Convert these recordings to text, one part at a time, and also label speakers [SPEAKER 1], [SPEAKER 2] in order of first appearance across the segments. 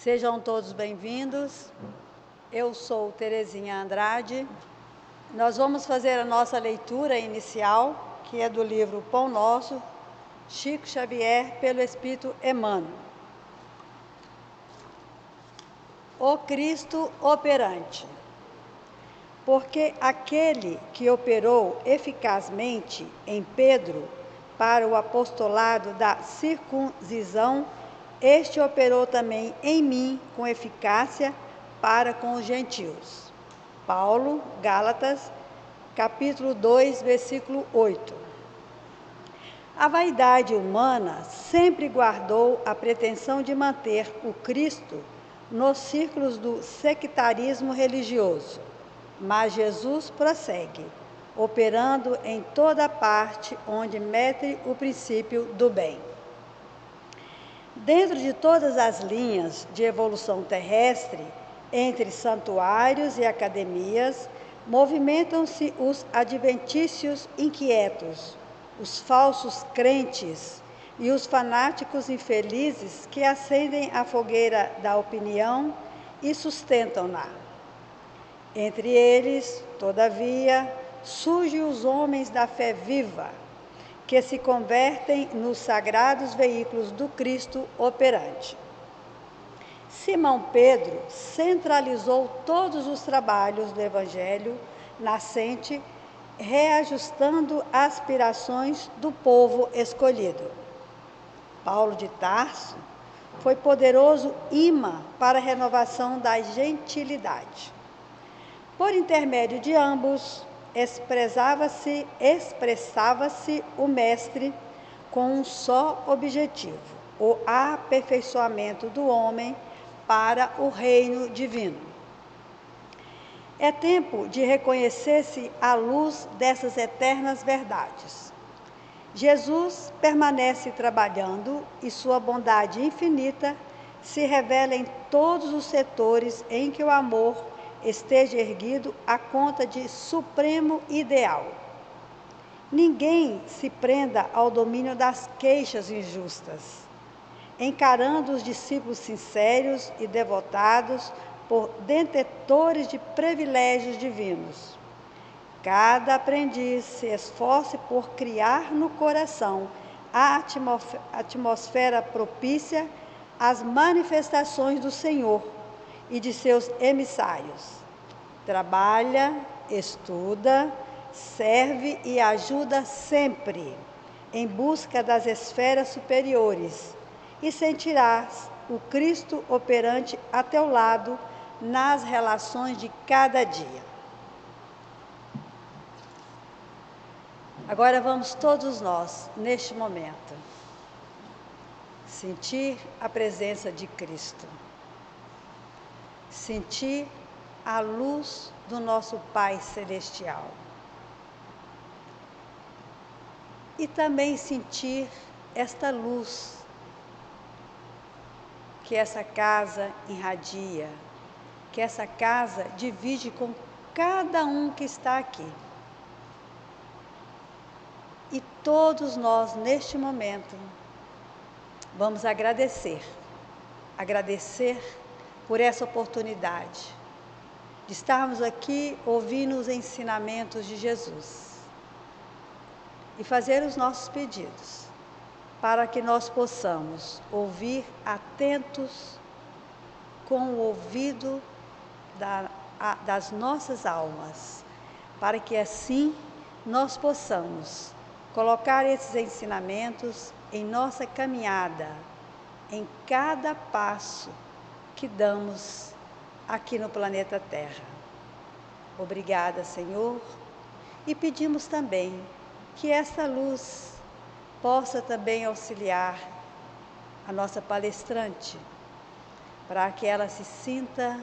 [SPEAKER 1] Sejam todos bem-vindos. Eu sou Terezinha Andrade. Nós vamos fazer a nossa leitura inicial, que é do livro Pão Nosso, Chico Xavier, pelo Espírito Emmanuel. O Cristo operante. Porque aquele que operou eficazmente em Pedro para o apostolado da circuncisão, este operou também em mim com eficácia para com os gentios. Paulo, Gálatas, capítulo 2, versículo 8. A vaidade humana sempre guardou a pretensão de manter o Cristo nos círculos do sectarismo religioso, mas Jesus prossegue, operando em toda parte onde mete o princípio do bem. Dentro de todas as linhas de evolução terrestre, entre santuários e academias, movimentam-se os adventícios inquietos, os falsos crentes e os fanáticos infelizes que acendem a fogueira da opinião e sustentam-na. Entre eles, todavia, surgem os homens da fé viva, que se convertem nos sagrados veículos do Cristo operante. Simão Pedro centralizou todos os trabalhos do Evangelho nascente, reajustando aspirações do povo escolhido. Paulo de Tarso foi poderoso imã para a renovação da gentilidade. Por intermédio de ambos, expressava-se o Mestre com um só objetivo, o aperfeiçoamento do homem para o reino divino. É tempo de reconhecer-se à luz dessas eternas verdades. Jesus permanece trabalhando e sua bondade infinita se revela em todos os setores em que o amor esteja erguido à conta de supremo ideal. Ninguém se prenda ao domínio das queixas injustas, encarando os discípulos sinceros e devotados por detentores de privilégios divinos. Cada aprendiz se esforce por criar no coração a atmosfera propícia às manifestações do Senhor e de seus emissários. Trabalha, estuda, serve e ajuda sempre, em busca das esferas superiores, e sentirás o Cristo operante a teu lado nas relações de cada dia. Agora vamos todos nós, neste momento, sentir a presença de Cristo. Sentir a luz do nosso Pai Celestial. E também sentir esta luz que essa casa irradia, que essa casa divide com cada um que está aqui. E todos nós, neste momento, vamos agradecer por essa oportunidade de estarmos aqui ouvindo os ensinamentos de Jesus e fazer os nossos pedidos para que nós possamos ouvir atentos com o ouvido das nossas almas, para que assim nós possamos colocar esses ensinamentos em nossa caminhada, em cada passo que damos aqui no planeta Terra. Obrigada, Senhor, e pedimos também que essa luz possa também auxiliar a nossa palestrante, para que ela se sinta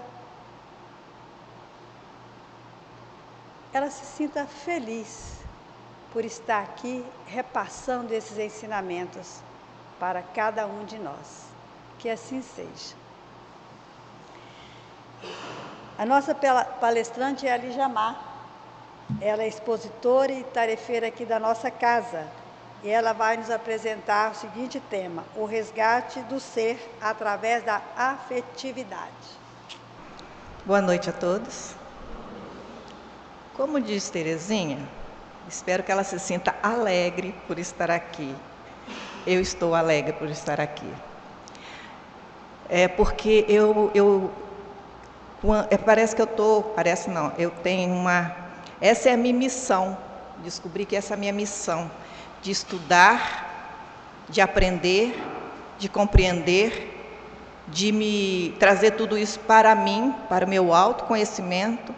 [SPEAKER 1] feliz por estar aqui repassando esses ensinamentos para cada um de nós. Que assim seja. A nossa palestrante é a Lijamar. Ela é expositora e tarefeira aqui da nossa casa, e ela vai nos apresentar o seguinte tema: o resgate do ser através da afetividade.
[SPEAKER 2] Boa noite a todos. Como diz Terezinha, espero que ela se sinta alegre por estar aqui. Eu estou alegre por estar aqui. É porque parece que eu tenho essa é a minha missão, descobri que essa é a minha missão, de estudar, de aprender, de compreender, de me trazer tudo isso para mim, para o meu autoconhecimento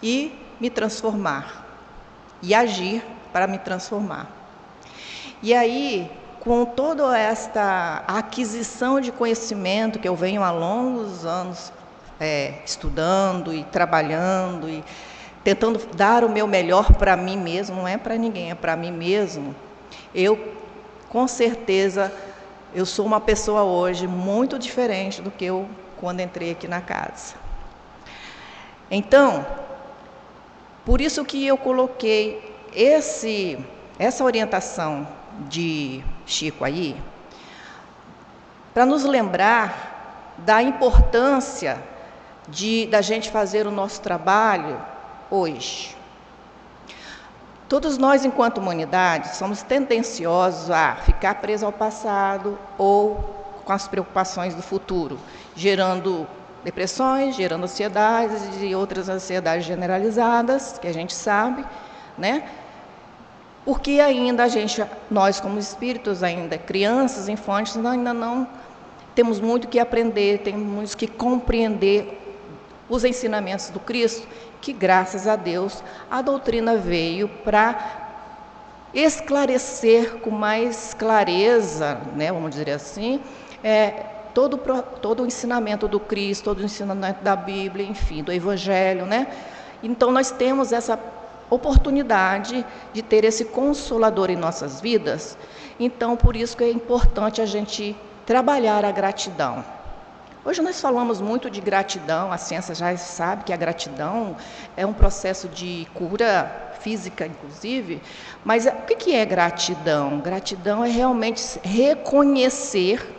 [SPEAKER 2] e me transformar, e agir para me transformar. E aí, com toda esta aquisição de conhecimento que eu venho há longos anos estudando e trabalhando e tentando dar o meu melhor para mim mesmo, não é para ninguém, é para mim mesmo, com certeza, eu sou uma pessoa hoje muito diferente do que eu quando entrei aqui na casa. Então, por isso que eu coloquei essa orientação de Chico aí, para nos lembrar da importância da gente fazer o nosso trabalho hoje. Todos nós, enquanto humanidade, somos tendenciosos a ficar presos ao passado ou com as preocupações do futuro, gerando depressões, gerando ansiedades e outras ansiedades generalizadas, que a gente sabe, né? Porque ainda nós como espíritos, ainda crianças, infantes, ainda não temos muito que aprender, temos muito que compreender os ensinamentos do Cristo, que graças a Deus a doutrina veio para esclarecer com mais clareza, né, vamos dizer assim, todo o ensinamento do Cristo, todo o ensinamento da Bíblia, enfim, do Evangelho, né? Então nós temos essa oportunidade de ter esse Consolador em nossas vidas. Então por isso que é importante a gente trabalhar a gratidão. Hoje nós falamos muito de gratidão, a ciência já sabe que a gratidão é um processo de cura física, inclusive, mas o que é gratidão? Gratidão é realmente reconhecer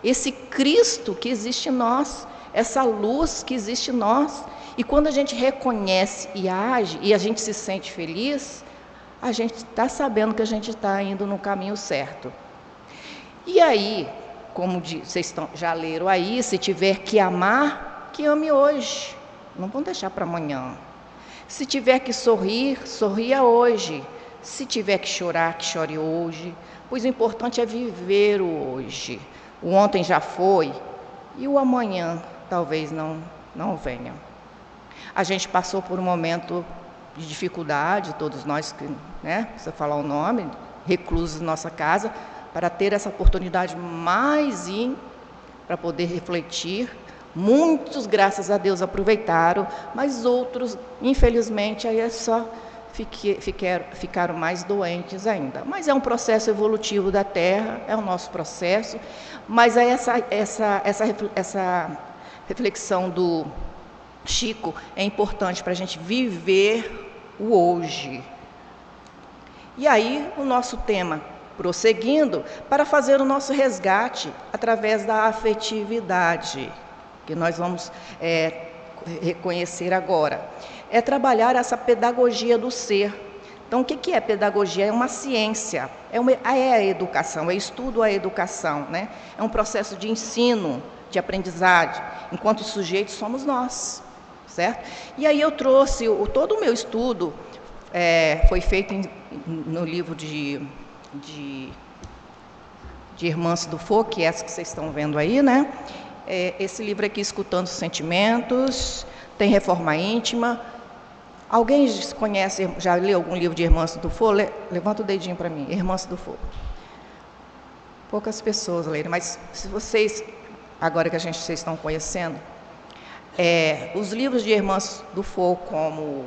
[SPEAKER 2] esse Cristo que existe em nós, essa luz que existe em nós, e quando a gente reconhece e age, e a gente se sente feliz, a gente está sabendo que a gente está indo no caminho certo. E aí, como vocês já leram aí, se tiver que amar, que ame hoje. Não vamos deixar para amanhã. Se tiver que sorrir, sorria hoje. Se tiver que chorar, que chore hoje. Pois o importante é viver o hoje. O ontem já foi e o amanhã talvez não venha. A gente passou por um momento de dificuldade, todos nós, né, precisa falar o nome, reclusos em nossa casa, para ter essa oportunidade para poder refletir. Muitos, graças a Deus, aproveitaram, mas outros, infelizmente, aí só ficaram mais doentes ainda. Mas é um processo evolutivo da Terra, é o nosso processo, mas essa reflexão do Chico é importante para a gente viver o hoje. E aí, o nosso tema, prosseguindo, para fazer o nosso resgate através da afetividade, que nós vamos reconhecer agora. É trabalhar essa pedagogia do ser. Então, o que é pedagogia? É uma ciência, é a educação, é estudo a educação, né? É um processo de ensino, de aprendizagem, enquanto sujeitos somos nós, certo? E aí eu trouxe, todo o meu estudo foi feito no livro de Hermance do Foucault, que é essa que vocês estão vendo aí, né? Esse livro aqui, Escutando os Sentimentos, tem Reforma Íntima. Alguém conhece, já leu algum livro de Hermance do Foucault? Levanta o dedinho para mim, Hermance do Foucault. Poucas pessoas leram, mas se vocês, agora que vocês estão conhecendo, os livros de Hermance do Foucault, como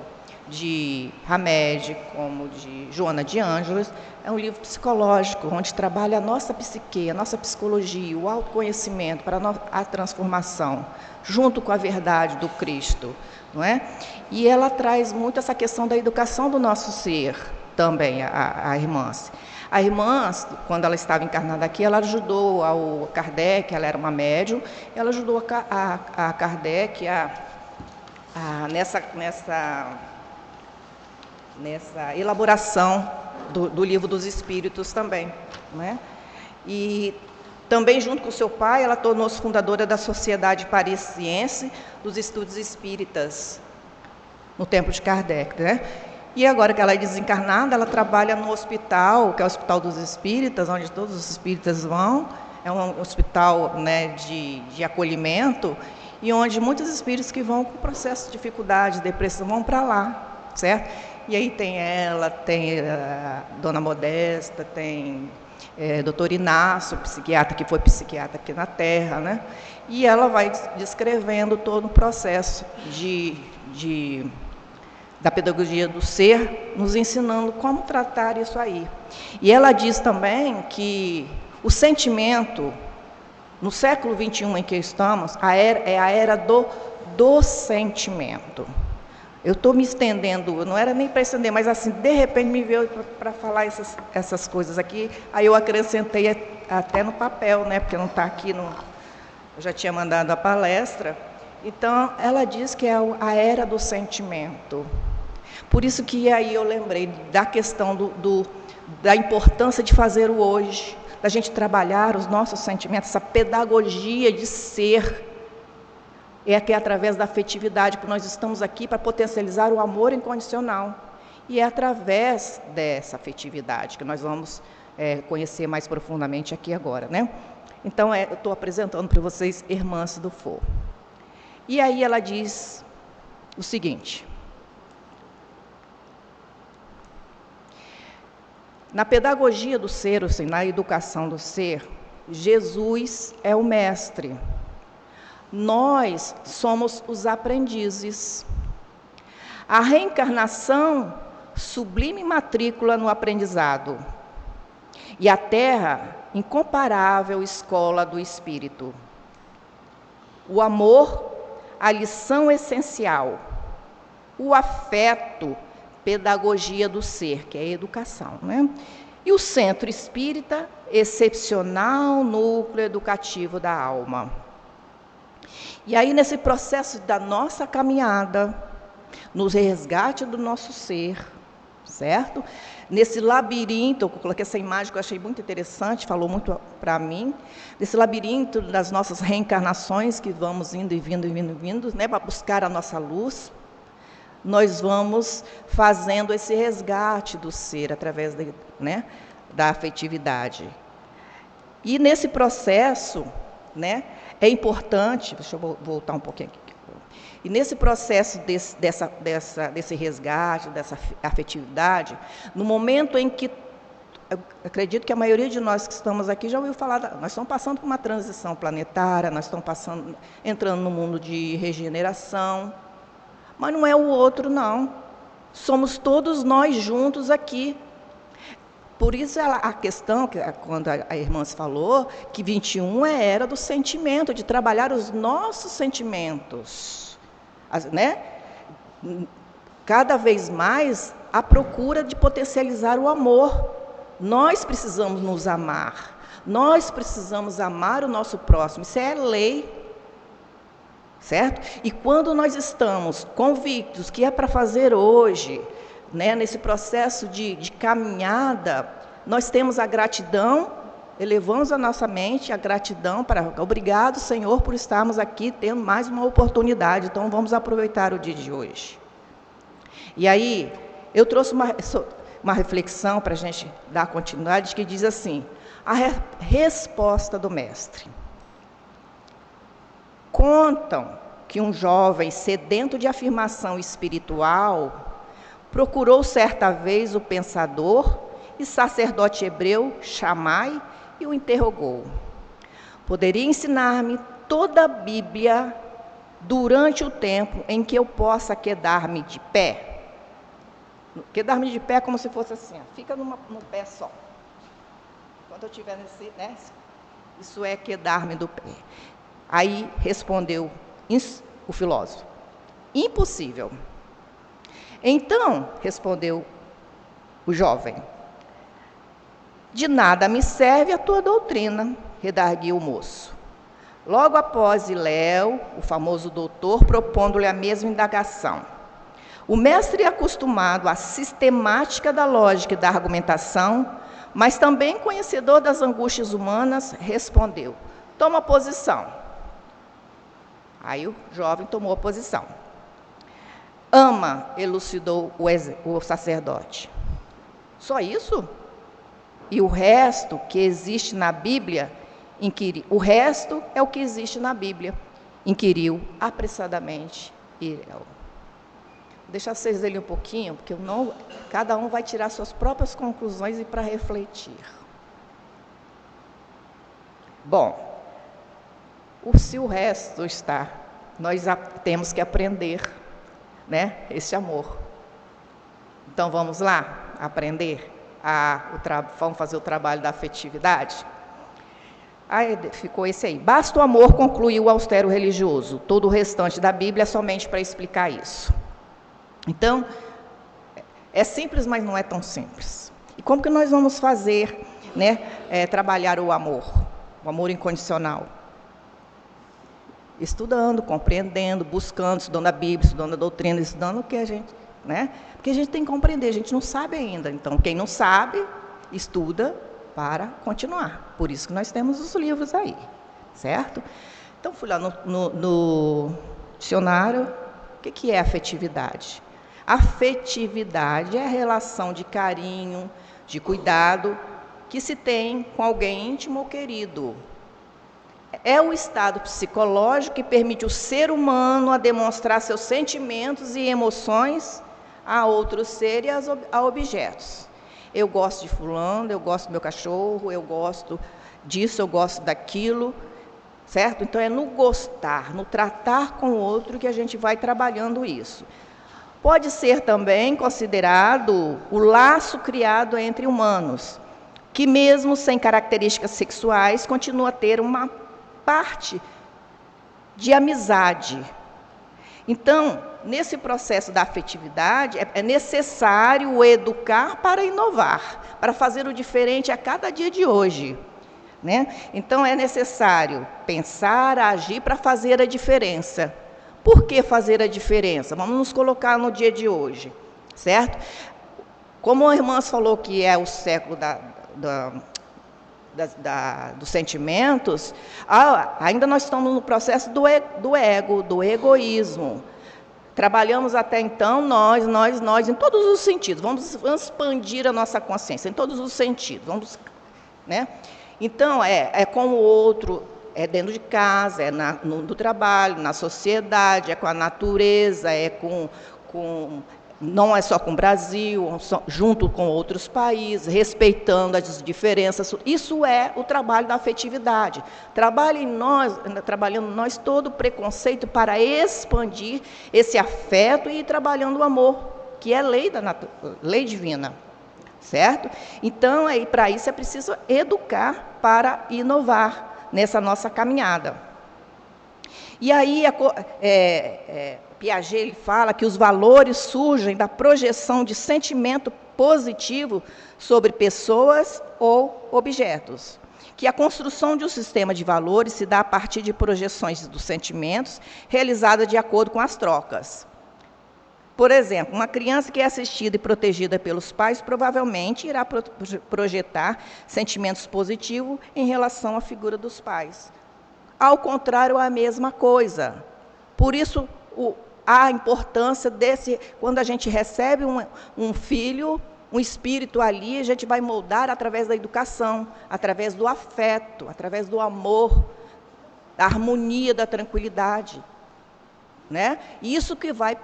[SPEAKER 2] de Hamed, como de Joana de Ângeles, é um livro psicológico, onde trabalha a nossa psique, a nossa psicologia, o autoconhecimento para a transformação, junto com a verdade do Cristo, não é? E ela traz muito essa questão da educação do nosso ser, também, a Hermance. A irmã, quando ela estava encarnada aqui, ela ajudou ao Kardec, ela era uma médium, ela ajudou a Kardec nessa elaboração do Livro dos Espíritos também, né? E também, junto com seu pai, ela tornou-se fundadora da Sociedade Parisiense dos Estudos Espíritas, no tempo de Kardec, né? E agora que ela é desencarnada, ela trabalha no hospital, que é o Hospital dos Espíritas, onde todos os espíritas vão. É um hospital, né, de acolhimento, e onde muitos espíritos que vão com processo de dificuldade, depressão, vão para lá, certo? E aí tem ela, tem a Dona Modesta, tem Dr. Inácio, psiquiatra, que foi psiquiatra aqui na Terra, né? E ela vai descrevendo todo o processo da pedagogia do ser, nos ensinando como tratar isso aí. E ela diz também que o sentimento, no século XXI em que estamos, é a era do sentimento. Eu estou me estendendo, não era nem para estender, mas assim, de repente me veio para falar essas coisas aqui, aí eu acrescentei até no papel, né, porque não está aqui, eu já tinha mandado a palestra. Então, ela diz que é a era do sentimento. Por isso que aí eu lembrei da questão da importância de fazer o hoje, da gente trabalhar os nossos sentimentos, essa pedagogia de ser. É que é através da afetividade que nós estamos aqui para potencializar o amor incondicional. E é através dessa afetividade que nós vamos conhecer mais profundamente aqui agora, né? Então, eu estou apresentando para vocês Irmãs do Fogo. E aí ela diz o seguinte: na pedagogia do ser, ou seja, na educação do ser, Jesus é o mestre. Nós somos os aprendizes. A reencarnação, sublime matrícula no aprendizado. E a Terra, incomparável escola do espírito. O amor, a lição essencial. O afeto, pedagogia do ser, que é a educação, né? E o centro espírita, excepcional núcleo educativo da alma. E aí, nesse processo da nossa caminhada, no resgate do nosso ser, certo? Nesse labirinto, eu coloquei essa imagem que eu achei muito interessante, falou muito para mim, nesse labirinto das nossas reencarnações, que vamos indo e vindo, né, para buscar a nossa luz, nós vamos fazendo esse resgate do ser, através da afetividade. E nesse processo, né, é importante, deixa eu voltar um pouquinho aqui. E nesse processo desse resgate, dessa afetividade, no momento em que, eu acredito que a maioria de nós que estamos aqui já ouviu falar, nós estamos passando por uma transição planetária, nós estamos entrando no mundo de regeneração, mas não é o outro, não. Somos todos nós juntos aqui. Por isso a questão, quando a irmã falou, que 21 é a era do sentimento, de trabalhar os nossos sentimentos, né? Cada vez mais a procura de potencializar o amor. Nós precisamos nos amar, nós precisamos amar o nosso próximo, isso é lei, certo? E quando nós estamos convictos que é para fazer hoje, né, nesse processo de caminhada, nós temos a gratidão, elevamos a nossa mente, a gratidão para... Obrigado, Senhor, por estarmos aqui, tendo mais uma oportunidade, então vamos aproveitar o dia de hoje. E aí, eu trouxe uma reflexão para a gente dar continuidade, que diz assim: a resposta do mestre. Contam que um jovem sedento de afirmação espiritual procurou certa vez o pensador e sacerdote hebreu Shammai e o interrogou: poderia ensinar-me toda a Bíblia durante o tempo em que eu possa quedar-me de pé? Quedar-me de pé é como se fosse assim, fica no pé só. Quando eu estiver nesse, né? Isso é quedar-me do pé. Aí respondeu o filósofo: impossível. Então, respondeu o jovem: De nada me serve a tua doutrina, redarguiu o moço. Logo após Hilel, o famoso doutor, propondo-lhe a mesma indagação. O mestre, acostumado à sistemática da lógica e da argumentação, mas também conhecedor das angústias humanas, respondeu: toma posição. Aí o jovem tomou posição. Ama, elucidou o sacerdote. Só isso? E o resto que existe na Bíblia, o resto é o que existe na Bíblia, inquiriu apressadamente Hilel. Deixa vocês lerem um pouquinho, porque cada um vai tirar suas próprias conclusões e para refletir. Bom, se o resto está, nós temos que aprender, né, esse amor. Então vamos lá aprender, vamos fazer o trabalho da afetividade? Aí ficou esse aí. Basta o amor, concluiu o austero religioso. Todo o restante da Bíblia é somente para explicar isso. Então, é simples, mas não é tão simples. E como que nós vamos fazer, né, trabalhar o amor incondicional? Estudando, compreendendo, buscando, estudando a Bíblia, estudando a doutrina, estudando o que a gente, né? Porque a gente tem que compreender, a gente não sabe ainda. Então, quem não sabe, estuda para continuar. Por isso que nós temos os livros aí, certo? Então, fui lá no dicionário, o que é afetividade? Afetividade é a relação de carinho, de cuidado, que se tem com alguém íntimo ou querido. É o estado psicológico que permite o ser humano a demonstrar seus sentimentos e emoções a outros seres e a objetos. Eu gosto de fulano, eu gosto do meu cachorro, eu gosto disso, eu gosto daquilo, certo? Então é no gostar, no tratar com o outro que a gente vai trabalhando isso. Pode ser também considerado o laço criado entre humanos, que mesmo sem características sexuais, continua a ter uma parte de amizade. Então, nesse processo da afetividade, é necessário educar para inovar, para fazer o diferente a cada dia de hoje, né? Então, é necessário pensar, agir para fazer a diferença. Por que fazer a diferença? Vamos nos colocar no dia de hoje, certo? Como a irmã falou que é o século dos sentimentos, ainda nós estamos no processo do ego, do egoísmo. Trabalhamos até então, nós, em todos os sentidos. Vamos expandir a nossa consciência, em todos os sentidos. Né? Então, é com o outro, é dentro de casa, é no trabalho, na sociedade, é com a natureza, não é só com o Brasil, junto com outros países, respeitando as diferenças. Isso é o trabalho da afetividade. Trabalhando nós todo o preconceito para expandir esse afeto e ir trabalhando o amor, que é lei divina, certo? Então, para isso é preciso educar para inovar nessa nossa caminhada. E aí, Piaget ele fala que os valores surgem da projeção de sentimento positivo sobre pessoas ou objetos. Que a construção de um sistema de valores se dá a partir de projeções dos sentimentos realizadas de acordo com as trocas. Por exemplo, uma criança que é assistida e protegida pelos pais provavelmente irá projetar sentimentos positivos em relação à figura dos pais. Ao contrário, é a mesma coisa. Por isso, a importância quando a gente recebe um filho, um espírito ali, a gente vai moldar através da educação, através do afeto, através do amor, da harmonia, da tranquilidade. Né? Isso que vai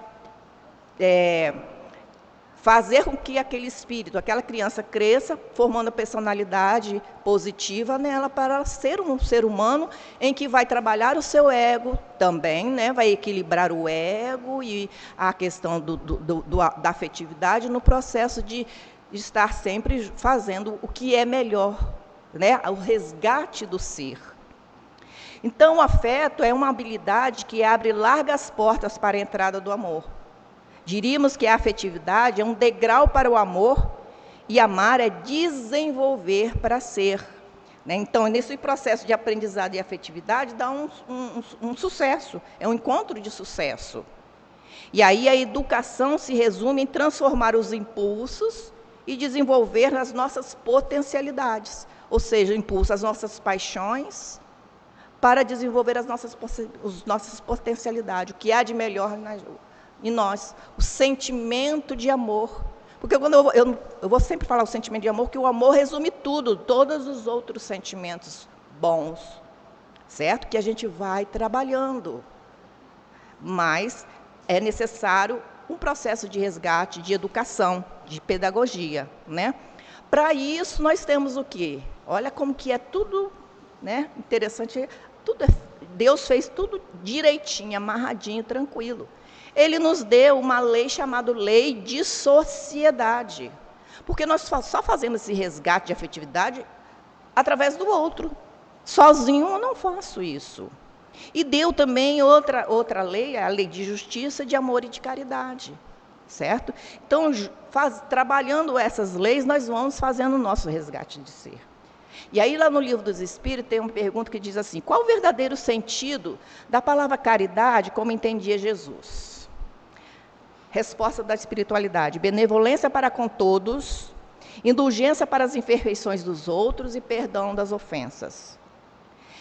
[SPEAKER 2] fazer com que aquele espírito, aquela criança cresça, formando a personalidade positiva nela para ser um ser humano em que vai trabalhar o seu ego também, né? Vai equilibrar o ego e a questão da afetividade no processo de estar sempre fazendo o que é melhor, né? O resgate do ser. Então, o afeto é uma habilidade que abre largas portas para a entrada do amor. Diríamos que a afetividade é um degrau para o amor E amar é desenvolver para ser. Né? Então, nesse processo de aprendizado e afetividade, dá um sucesso, é um encontro de sucesso. E aí a educação se resume em transformar os impulsos e desenvolver as nossas potencialidades, ou seja, impulsa as nossas paixões para desenvolver as nossas potencialidades, o que há de melhor em nós, o sentimento de amor. Porque quando eu vou sempre falar o sentimento de amor, que o amor resume tudo, todos os outros sentimentos bons, certo? Que a gente vai trabalhando. Mas é necessário um processo de resgate, de educação, de pedagogia, né? Para isso, nós temos o quê? Olha como que é tudo, né, interessante. Deus fez tudo direitinho, amarradinho, tranquilo. Ele nos deu uma lei chamada lei de sociedade. Porque nós só fazemos esse resgate de afetividade através do outro. Sozinho eu não faço isso. E deu também outra lei, a lei de justiça, de amor e de caridade. Certo? Então, trabalhando essas leis, nós vamos fazendo o nosso resgate de ser. E aí, lá no Livro dos Espíritos, tem uma pergunta que diz assim: qual o verdadeiro sentido da palavra caridade, como entendia Jesus? Resposta da espiritualidade: benevolência para com todos, indulgência para as imperfeições dos outros e perdão das ofensas.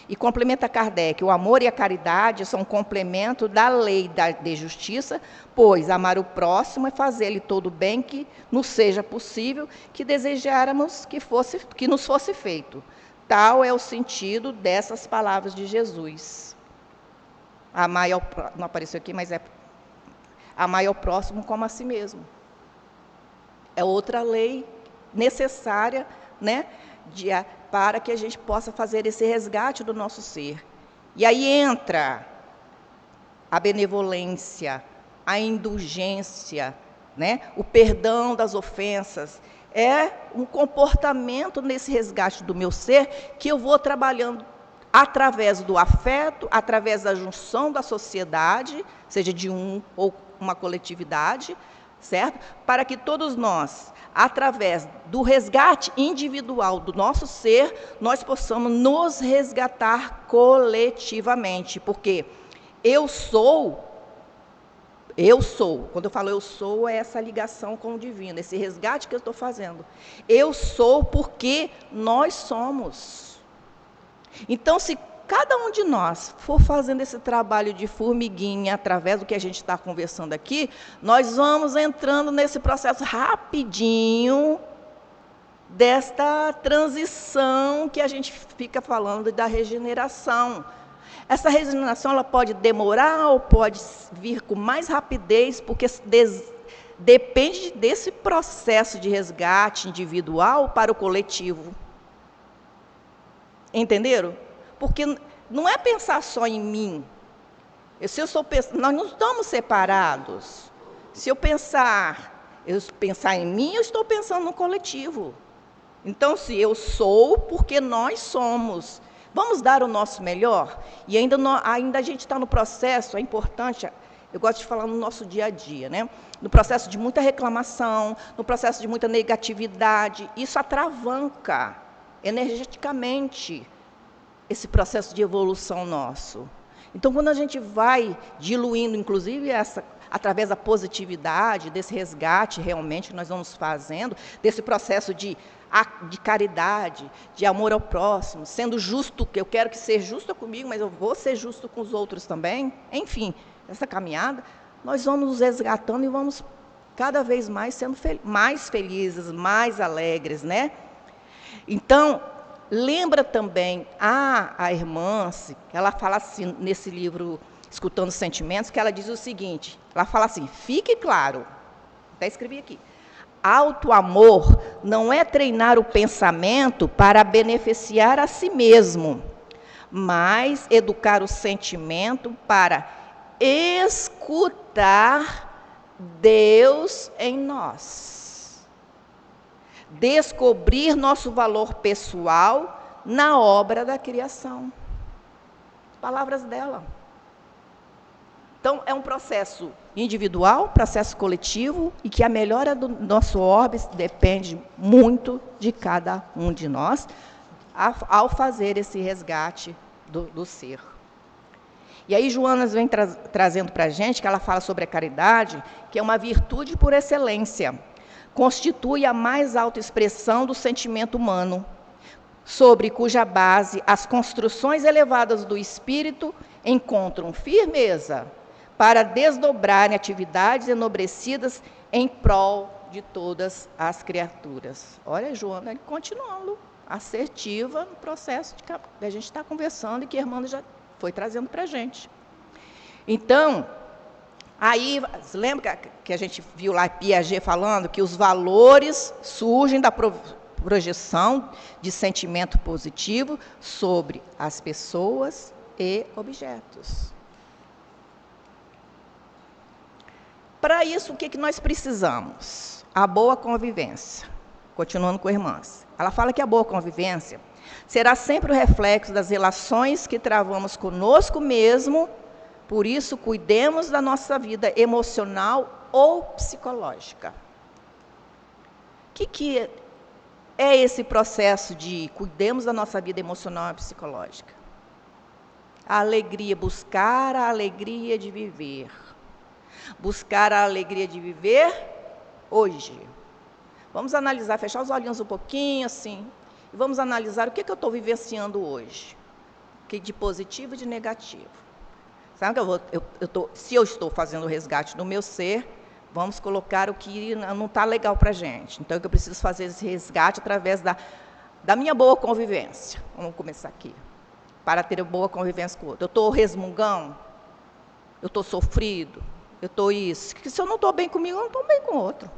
[SPEAKER 2] E complementa Kardec: o amor e a caridade são um complemento da lei de justiça, pois amar o próximo é fazer-lhe todo o bem que nos seja possível, que desejáramos que nos fosse feito. Tal é o sentido dessas palavras de Jesus. Amar não apareceu aqui, mas é amar ao próximo como a si mesmo. É outra lei necessária, né, para que a gente possa fazer esse resgate do nosso ser. E aí entra a benevolência, a indulgência, né, o perdão das ofensas. É um comportamento nesse resgate do meu ser que eu vou trabalhando através do afeto, através da junção da sociedade, seja de ou uma coletividade, certo? Para que todos nós, através do resgate individual do nosso ser, nós possamos nos resgatar coletivamente. Porque eu sou, quando eu falo eu sou, é essa ligação com o divino, esse resgate que eu estou fazendo. Eu sou porque nós somos. Então, se cada um de nós for fazendo esse trabalho de formiguinha, através do que a gente está conversando aqui, nós vamos entrando nesse processo rapidinho desta transição que a gente fica falando da regeneração. Essa regeneração ela pode demorar ou pode vir com mais rapidez, porque depende desse processo de resgate individual para o coletivo. Entenderam? Porque não é pensar só em mim. Nós não estamos separados. Se eu pensar em mim, eu estou pensando no coletivo. Então, se eu sou, porque nós somos. Vamos dar o nosso melhor? E ainda a gente está no processo, é importante, eu gosto de falar no nosso dia a dia, né? No processo de muita reclamação, no processo de muita negatividade. Isso atravanca energeticamente esse processo de evolução nosso. Então, quando a gente vai diluindo, inclusive, através da positividade, desse resgate realmente que nós vamos fazendo, desse processo de caridade, de amor ao próximo, sendo justo, que eu quero que seja justo comigo, mas eu vou ser justo com os outros também, enfim, essa caminhada, nós vamos nos resgatando e vamos cada vez mais sendo mais felizes, mais alegres, né? Então, lembra também a irmã, ela fala assim, nesse livro, Escutando Sentimentos, que ela diz o seguinte, ela fala assim: fique claro, até escrevi aqui, auto-amor não é treinar o pensamento para beneficiar a si mesmo, mas educar o sentimento para escutar Deus em nós. Descobrir nosso valor pessoal na obra da criação. Palavras dela. Então, é um processo individual, processo coletivo, e que a melhora do nosso orbis depende muito de cada um de nós, ao fazer esse resgate do ser. E aí, Joana vem trazendo para a gente, que ela fala sobre a caridade, que é uma virtude por excelência, constitui a mais alta expressão do sentimento humano, sobre cuja base as construções elevadas do espírito encontram firmeza para desdobrarem atividades enobrecidas em prol de todas as criaturas. Olha, Joana, continuando assertiva no processo que a gente está conversando e que a irmã já foi trazendo para a gente. Então, aí, lembra que a gente viu lá Piaget falando que os valores surgem da projeção de sentimento positivo sobre as pessoas e objetos. Para isso, o que nós precisamos? A boa convivência. Continuando com irmãs. Ela fala que a boa convivência será sempre o reflexo das relações que travamos conosco mesmo, por isso, cuidemos da nossa vida emocional ou psicológica. O que é esse processo de cuidemos da nossa vida emocional e psicológica? A alegria, buscar a alegria de viver. Buscar a alegria de viver hoje. Vamos analisar, fechar os olhinhos um pouquinho, assim, e vamos analisar o que eu estou vivenciando hoje. Que de positivo e de negativo. Sabe que se eu estou fazendo o resgate do meu ser, vamos colocar o que não está legal para a gente. Então, eu preciso fazer esse resgate através da minha boa convivência. Vamos começar aqui. Para ter boa convivência com o outro. Eu estou resmungão? Eu estou sofrido? Eu estou isso? Porque se eu não estou bem comigo, eu não estou bem com o outro.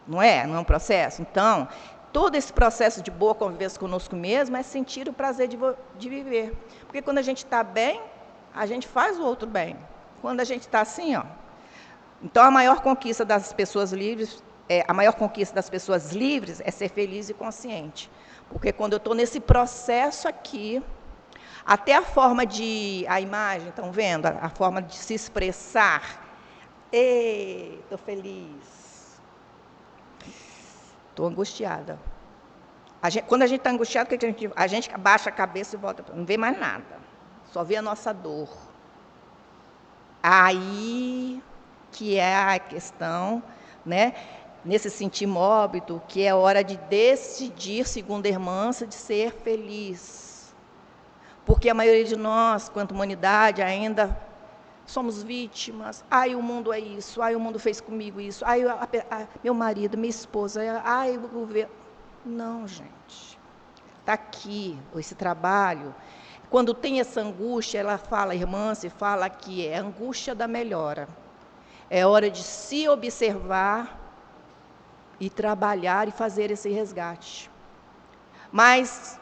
[SPEAKER 2] Não é? Não é um processo? Então, todo esse processo de boa convivência conosco mesmo é sentir o prazer de viver. Porque quando a gente está bem, a gente faz o outro bem. Quando a gente está assim, ó. Então, a maior conquista das pessoas livres é ser feliz e consciente. Porque quando eu estou nesse processo aqui, até a forma a imagem, estão vendo? A forma de se expressar. Ei, estou feliz. Estou angustiada. Quando a gente está angustiado, a gente abaixa a cabeça e volta, não vê mais nada. Só vê a nossa dor. Aí que é a questão, né, nesse sentir mórbido, que é hora de decidir, segundo a irmã, de ser feliz. Porque a maioria de nós, quanto humanidade, ainda somos vítimas. Ai, o mundo é isso. Ai, o mundo fez comigo isso. Ai, meu marido, minha esposa. Ai, o governo. Não, gente. Está aqui esse trabalho. Quando tem essa angústia, ela fala, a irmã se fala que é a angústia da melhora. É hora de se observar e trabalhar e fazer esse resgate. Mas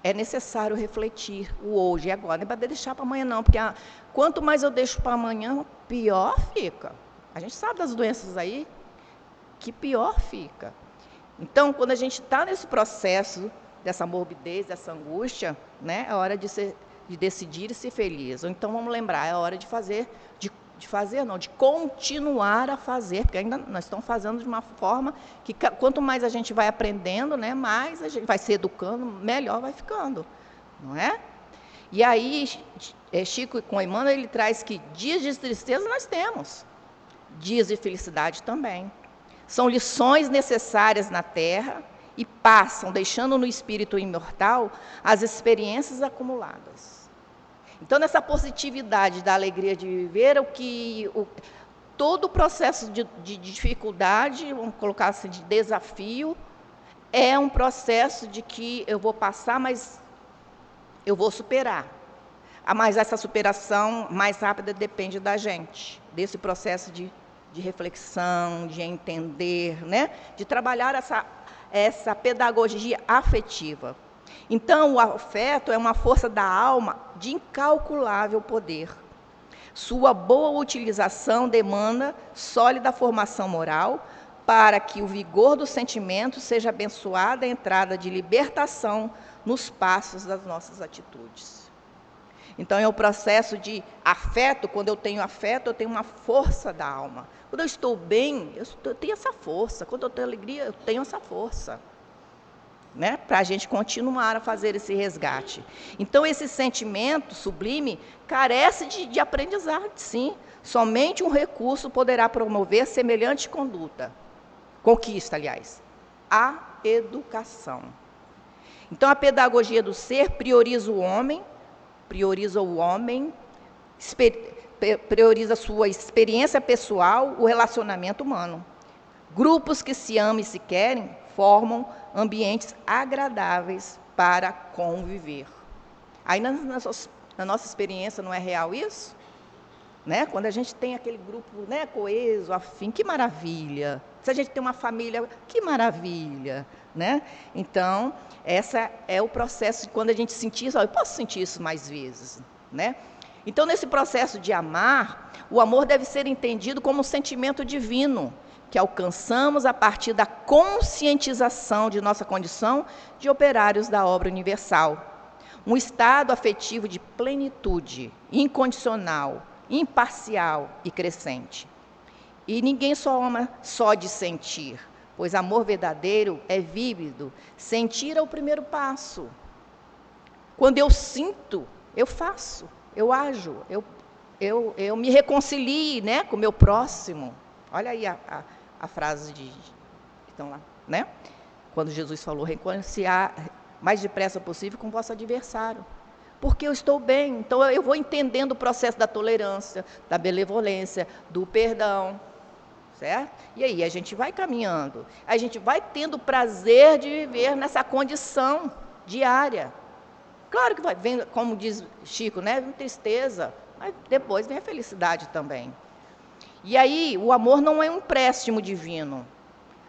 [SPEAKER 2] é necessário refletir o hoje e agora. Não é para deixar para amanhã, não, porque quanto mais eu deixo para amanhã, pior fica. A gente sabe das doenças aí, que pior fica. Então, quando a gente está nesse processo dessa morbidez, dessa angústia, né, é hora de decidir e ser feliz. Ou então, vamos lembrar, é hora de continuar a fazer, porque ainda nós estamos fazendo de uma forma que, quanto mais a gente vai aprendendo, né, mais a gente vai se educando, melhor vai ficando, não é? E aí, Chico, com Emmanuel, ele traz que dias de tristeza nós temos, dias de felicidade também. São lições necessárias na Terra e passam, deixando no espírito imortal as experiências acumuladas. Então, nessa positividade da alegria de viver, todo o processo de dificuldade, vamos colocar assim, de desafio, é um processo de que eu vou passar, mas eu vou superar. Mas essa superação mais rápida depende da gente, desse processo de reflexão, de entender, né? De trabalhar essa pedagogia afetiva. Então, o afeto é uma força da alma de incalculável poder. Sua boa utilização demanda sólida formação moral para que o vigor do sentimento seja abençoada a entrada de libertação nos passos das nossas atitudes. Então, é o processo de afeto. Quando eu tenho afeto, eu tenho uma força da alma. Quando eu estou bem, eu tenho essa força. Quando eu tenho alegria, eu tenho essa força. Né? Para a gente continuar a fazer esse resgate. Então, esse sentimento sublime carece de aprendizado, sim. Somente um recurso poderá promover semelhante conquista, aliás, a educação. Então, a pedagogia do ser prioriza o homem, prioriza a sua experiência pessoal, o relacionamento humano. Grupos que se amam e se querem formam ambientes agradáveis para conviver. Aí, na nossa experiência, não é real isso? Né? Quando a gente tem aquele grupo, né, coeso, afim, que maravilha. Se a gente tem uma família, que maravilha. Né? Então, esse é o processo de quando a gente sentir isso. Eu posso sentir isso mais vezes. Né? Então, nesse processo de amar, o amor deve ser entendido como um sentimento divino, que alcançamos a partir da conscientização de nossa condição de operários da obra universal. Um estado afetivo de plenitude, incondicional, imparcial e crescente. E ninguém só ama só de sentir, pois amor verdadeiro é vívido. Sentir é o primeiro passo. Quando eu sinto, eu faço, eu ajo, eu me reconcilio, né, com o meu próximo. Olha aí a frase que estão lá, né? Quando Jesus falou, reconciliar mais depressa possível com o vosso adversário. Porque eu estou bem, então eu vou entendendo o processo da tolerância, da benevolência, do perdão, certo? E aí a gente vai caminhando, a gente vai tendo o prazer de viver nessa condição diária. Claro que vem, como diz Chico, né? Vem tristeza, mas depois vem a felicidade também. E aí, o amor não é um empréstimo divino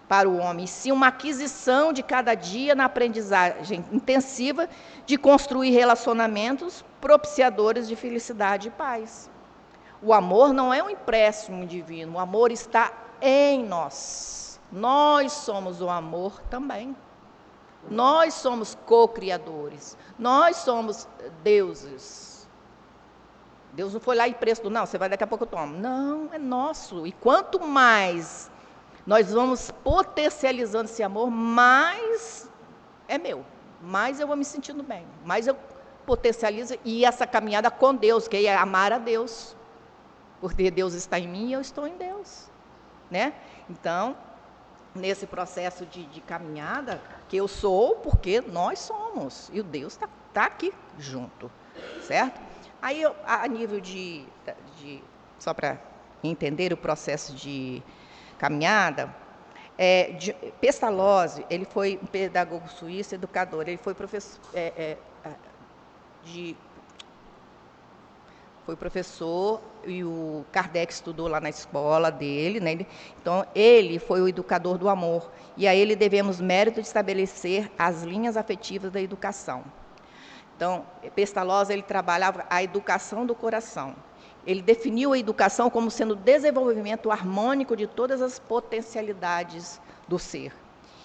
[SPEAKER 2] para o homem, sim uma aquisição de cada dia na aprendizagem intensiva de construir relacionamentos propiciadores de felicidade e paz. O amor não é um empréstimo divino, o amor está em nós. Nós somos o amor também. Nós somos co-criadores, nós somos deuses. Deus não foi lá e prestou, não, você vai daqui a pouco eu tomo. Não, é nosso. E quanto mais nós vamos potencializando esse amor, mais é meu. Mais eu vou me sentindo bem. Mais eu potencializo e essa caminhada com Deus, que é amar a Deus. Porque Deus está em mim e eu estou em Deus. Né? Então, nesse processo de caminhada, que eu sou porque nós somos. E o Deus está aqui junto. Certo? Aí, a nível só para entender o processo de caminhada, Pestalozzi, ele foi um pedagogo suíço, educador, ele foi professor, e o Kardec estudou lá na escola dele, né? Então, ele foi o educador do amor, e a ele devemos mérito de estabelecer as linhas afetivas da educação. Então, Pestalozzi, ele trabalhava a educação do coração. Ele definiu a educação como sendo o desenvolvimento harmônico de todas as potencialidades do ser.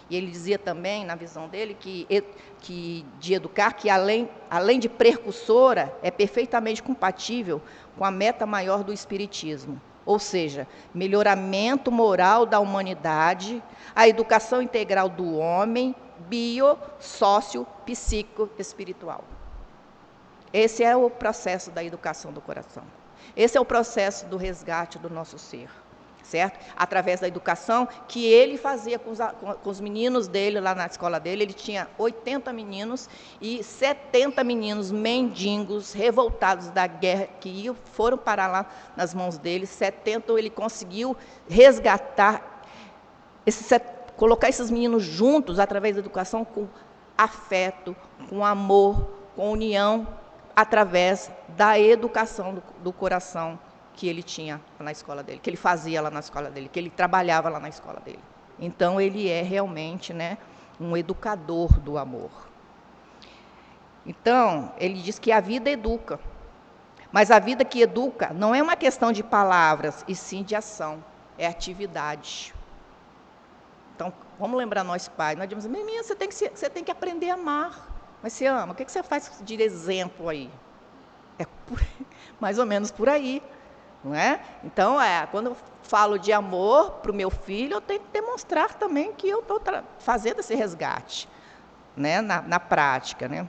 [SPEAKER 2] E ele dizia também, na visão dele, que de educar, que além de precursora, é perfeitamente compatível com a meta maior do espiritismo. Ou seja, melhoramento moral da humanidade, a educação integral do homem, bio, sócio, psíquico, espiritual. Esse é o processo da educação do coração. Esse é o processo do resgate do nosso ser, certo? Através da educação que ele fazia com os meninos dele, lá na escola dele. Ele tinha 80 meninos e 70 meninos mendigos, revoltados da guerra, que foram parar lá nas mãos dele. 70 ele conseguiu resgatar, colocar esses meninos juntos, através da educação, com afeto, com amor, com união, através da educação do coração que ele tinha na escola dele, que ele fazia lá na escola dele, que ele trabalhava lá na escola dele. Então, ele é realmente, né, um educador do amor. Então, ele diz que a vida educa, mas a vida que educa não é uma questão de palavras, e sim de ação, é atividade. Então, vamos lembrar nós pais, nós dizemos, menina, você tem que aprender a amar. Mas você ama, o que você faz de exemplo aí? mais ou menos por aí, não é? Então, quando eu falo de amor para o meu filho, eu tenho que demonstrar também que eu estou fazendo esse resgate, né, na prática, né?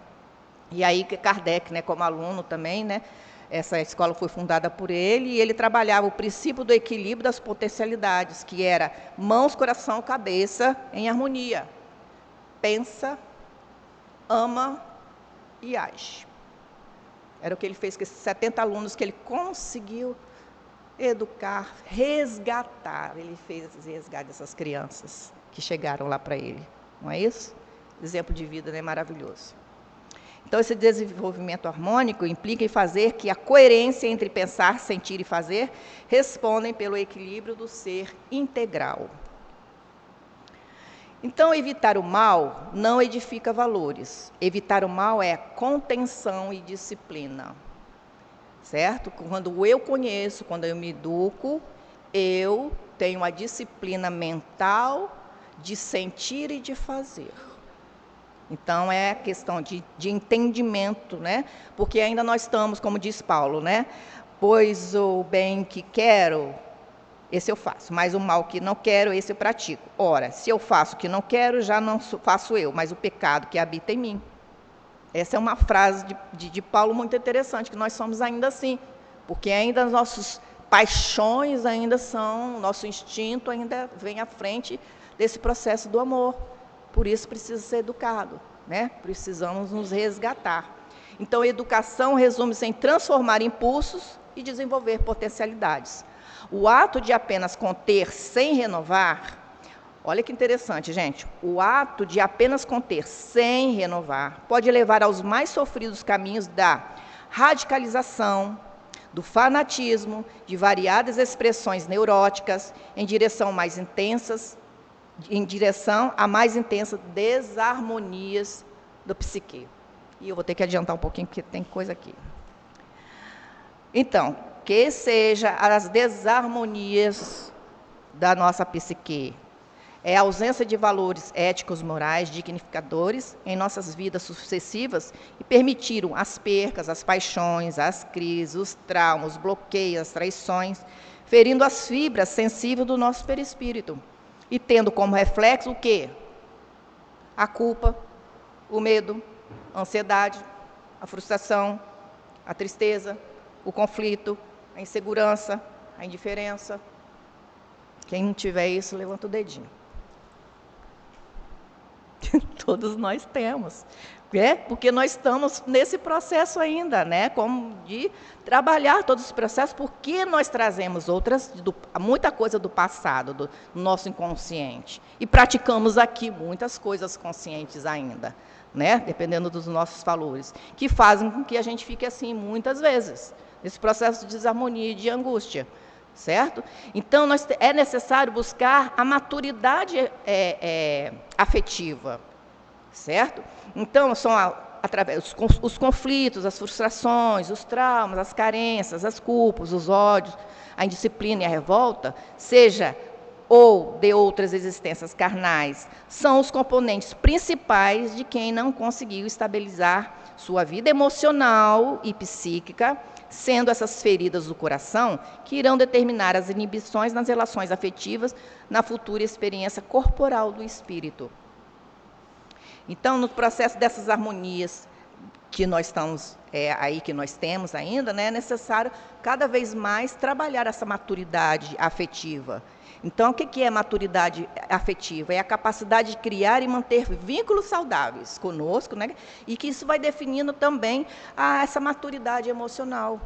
[SPEAKER 2] E aí Kardec, né, como aluno também, né, essa escola foi fundada por ele, e ele trabalhava o princípio do equilíbrio das potencialidades, que era mãos, coração, cabeça em harmonia. Pensa, ama e age. Era o que ele fez com esses 70 alunos que ele conseguiu educar, resgatar. Ele fez esse resgate dessas crianças que chegaram lá para ele. Não é isso? Exemplo de vida, né? Maravilhoso. Então, esse desenvolvimento harmônico implica em fazer que a coerência entre pensar, sentir e fazer respondem pelo equilíbrio do ser integral. Então, evitar o mal não edifica valores. Evitar o mal é contenção e disciplina. Certo? Quando eu conheço, quando eu me educo, eu tenho a disciplina mental de sentir e de fazer. Então, é questão de entendimento, né? Porque ainda nós estamos, como diz Paulo, né? Pois o bem que quero, esse eu faço, mas o mal que não quero, esse eu pratico. Ora, se eu faço o que não quero, já não faço eu, mas o pecado que habita em mim. Essa é uma frase de Paulo muito interessante, que nós somos ainda assim, porque ainda nossas paixões ainda são, nosso instinto ainda vem à frente desse processo do amor. Por isso precisa ser educado, né? Precisamos nos resgatar. Então, a educação resume-se em transformar impulsos e desenvolver potencialidades. O ato de apenas conter sem renovar, olha que interessante, gente, o ato de apenas conter sem renovar pode levar aos mais sofridos caminhos da radicalização, do fanatismo, de variadas expressões neuróticas em direção a mais intensas desarmonias do psique. E eu vou ter que adiantar um pouquinho, porque tem coisa aqui. Então, que seja as desarmonias da nossa psique, é a ausência de valores éticos, morais, dignificadores em nossas vidas sucessivas e permitiram as percas, as paixões, as crises, os traumas, os bloqueios, as traições, ferindo as fibras sensíveis do nosso perispírito. E tendo como reflexo o quê? A culpa, o medo, a ansiedade, a frustração, a tristeza, o conflito, a insegurança, a indiferença. Quem não tiver isso, levanta o dedinho. Todos nós temos. Porque nós estamos nesse processo ainda, né? Como de trabalhar todos os processos, porque nós trazemos muita coisa do passado, do nosso inconsciente. E praticamos aqui muitas coisas conscientes ainda, né? Dependendo dos nossos valores, que fazem com que a gente fique assim muitas vezes, nesse processo de desarmonia e de angústia. Certo? Então, é necessário buscar a maturidade afetiva, certo? Então, são através os conflitos, as frustrações, os traumas, as carências, as culpas, os ódios, a indisciplina e a revolta, seja ou de outras existências carnais, são os componentes principais de quem não conseguiu estabilizar sua vida emocional e psíquica, sendo essas feridas do coração que irão determinar as inibições nas relações afetivas na futura experiência corporal do espírito. Então, no processo dessas harmonias que nós estamos que nós temos ainda, né, é necessário cada vez mais trabalhar essa maturidade afetiva. Então, o que é maturidade afetiva? É a capacidade de criar e manter vínculos saudáveis conosco, né? E que isso vai definindo também essa maturidade emocional.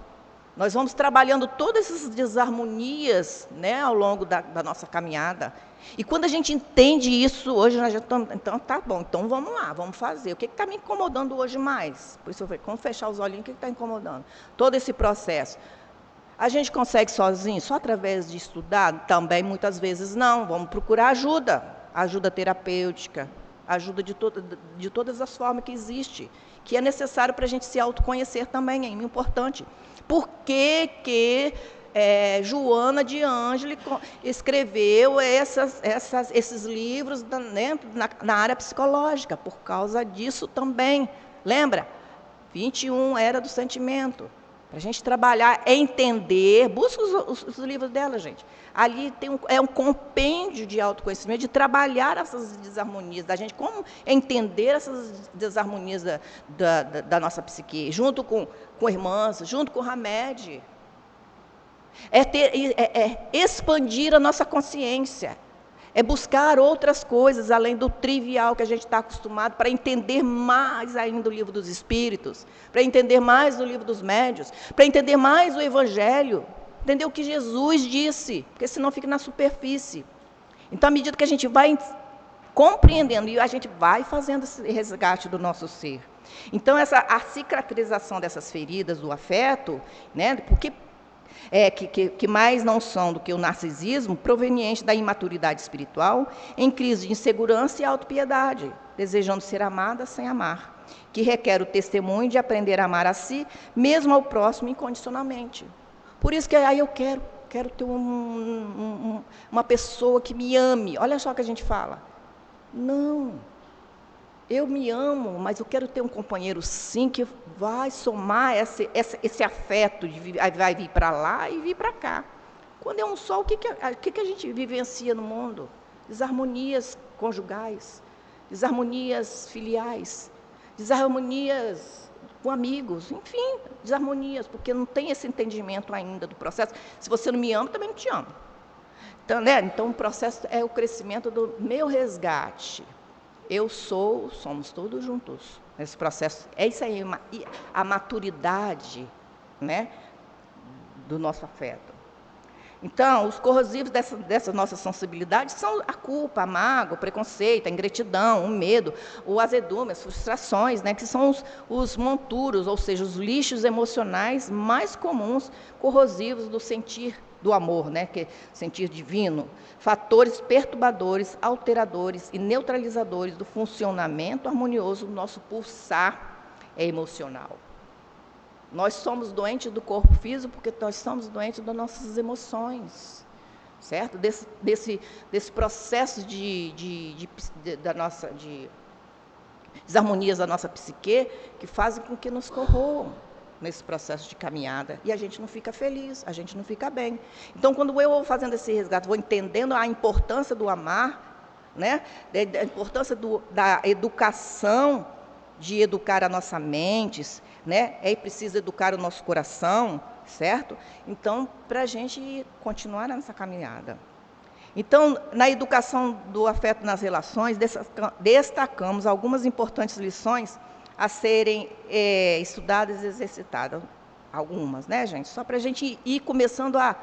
[SPEAKER 2] Nós vamos trabalhando todas essas desarmonias, né, ao longo da nossa caminhada. E quando a gente entende isso, hoje nós já estamos, então tá bom, então vamos lá, vamos fazer. O que está me incomodando hoje mais? Por isso eu falei, vamos fechar os olhinhos, o que está incomodando? Todo esse processo. A gente consegue sozinho, só através de estudar? Também, muitas vezes, não. Vamos procurar ajuda terapêutica, ajuda de todas as formas que existe, que é necessário para a gente se autoconhecer também, é importante. Por que Joana de Ângeli escreveu esses livros na área psicológica? Por causa disso também. Lembra? 21, era do sentimento. Para a gente trabalhar, entender, busca os livros dela, gente. Ali tem um compêndio de autoconhecimento, de trabalhar essas desarmonias da gente, como entender essas desarmonias da nossa psique, junto com irmãs, junto com o Hamed. É expandir a nossa consciência, é buscar outras coisas, além do trivial que a gente está acostumado, para entender mais ainda o livro dos Espíritos, para entender mais o livro dos Médiuns, para entender mais o Evangelho, entender o que Jesus disse, porque senão fica na superfície. Então, à medida que a gente vai compreendendo, e a gente vai fazendo esse resgate do nosso ser. Então, a cicatrização dessas feridas do afeto, né, porque que mais não são do que o narcisismo, proveniente da imaturidade espiritual, em crise de insegurança e autopiedade, desejando ser amada sem amar, que requer o testemunho de aprender a amar a si, mesmo ao próximo, incondicionalmente. Por isso que aí eu quero ter uma pessoa que me ame. Olha só o que a gente fala. Não. Eu me amo, mas eu quero ter um companheiro, sim, que vai somar esse afeto, vai vir para lá e vir para cá. Quando é um só, o que a gente vivencia no mundo? Desarmonias conjugais, desarmonias filiais, desarmonias com amigos, enfim, desarmonias, porque não tem esse entendimento ainda do processo. Se você não me ama, também não te amo. Então, então o processo é o crescimento do meu resgate. Somos todos juntos nesse processo. É isso aí, a maturidade, né, do nosso afeto. Então, os corrosivos dessa nossa sensibilidade são a culpa, a mágoa, o preconceito, a ingratidão, o medo, o azedume, as frustrações, né, que são os monturos, ou seja, os lixos emocionais mais comuns, corrosivos do sentir do amor, né, que é sentir divino, fatores perturbadores, alteradores e neutralizadores do funcionamento harmonioso do nosso pulsar emocional. Nós somos doentes do corpo físico porque nós somos doentes das nossas emoções, certo? Desse processo de desarmonias da nossa psique que fazem com que nos corroam nesse processo de caminhada, e a gente não fica feliz, a gente não fica bem. Então, quando eu vou fazendo esse resgate, vou entendendo a importância do amar, né? A importância da educação, de educar a nossa mente, né? É preciso educar o nosso coração, certo? Então, para a gente continuar nessa caminhada. Então, na educação do afeto nas relações, destacamos algumas importantes lições a serem estudadas e exercitadas. Algumas, né, gente? Só para a gente ir começando a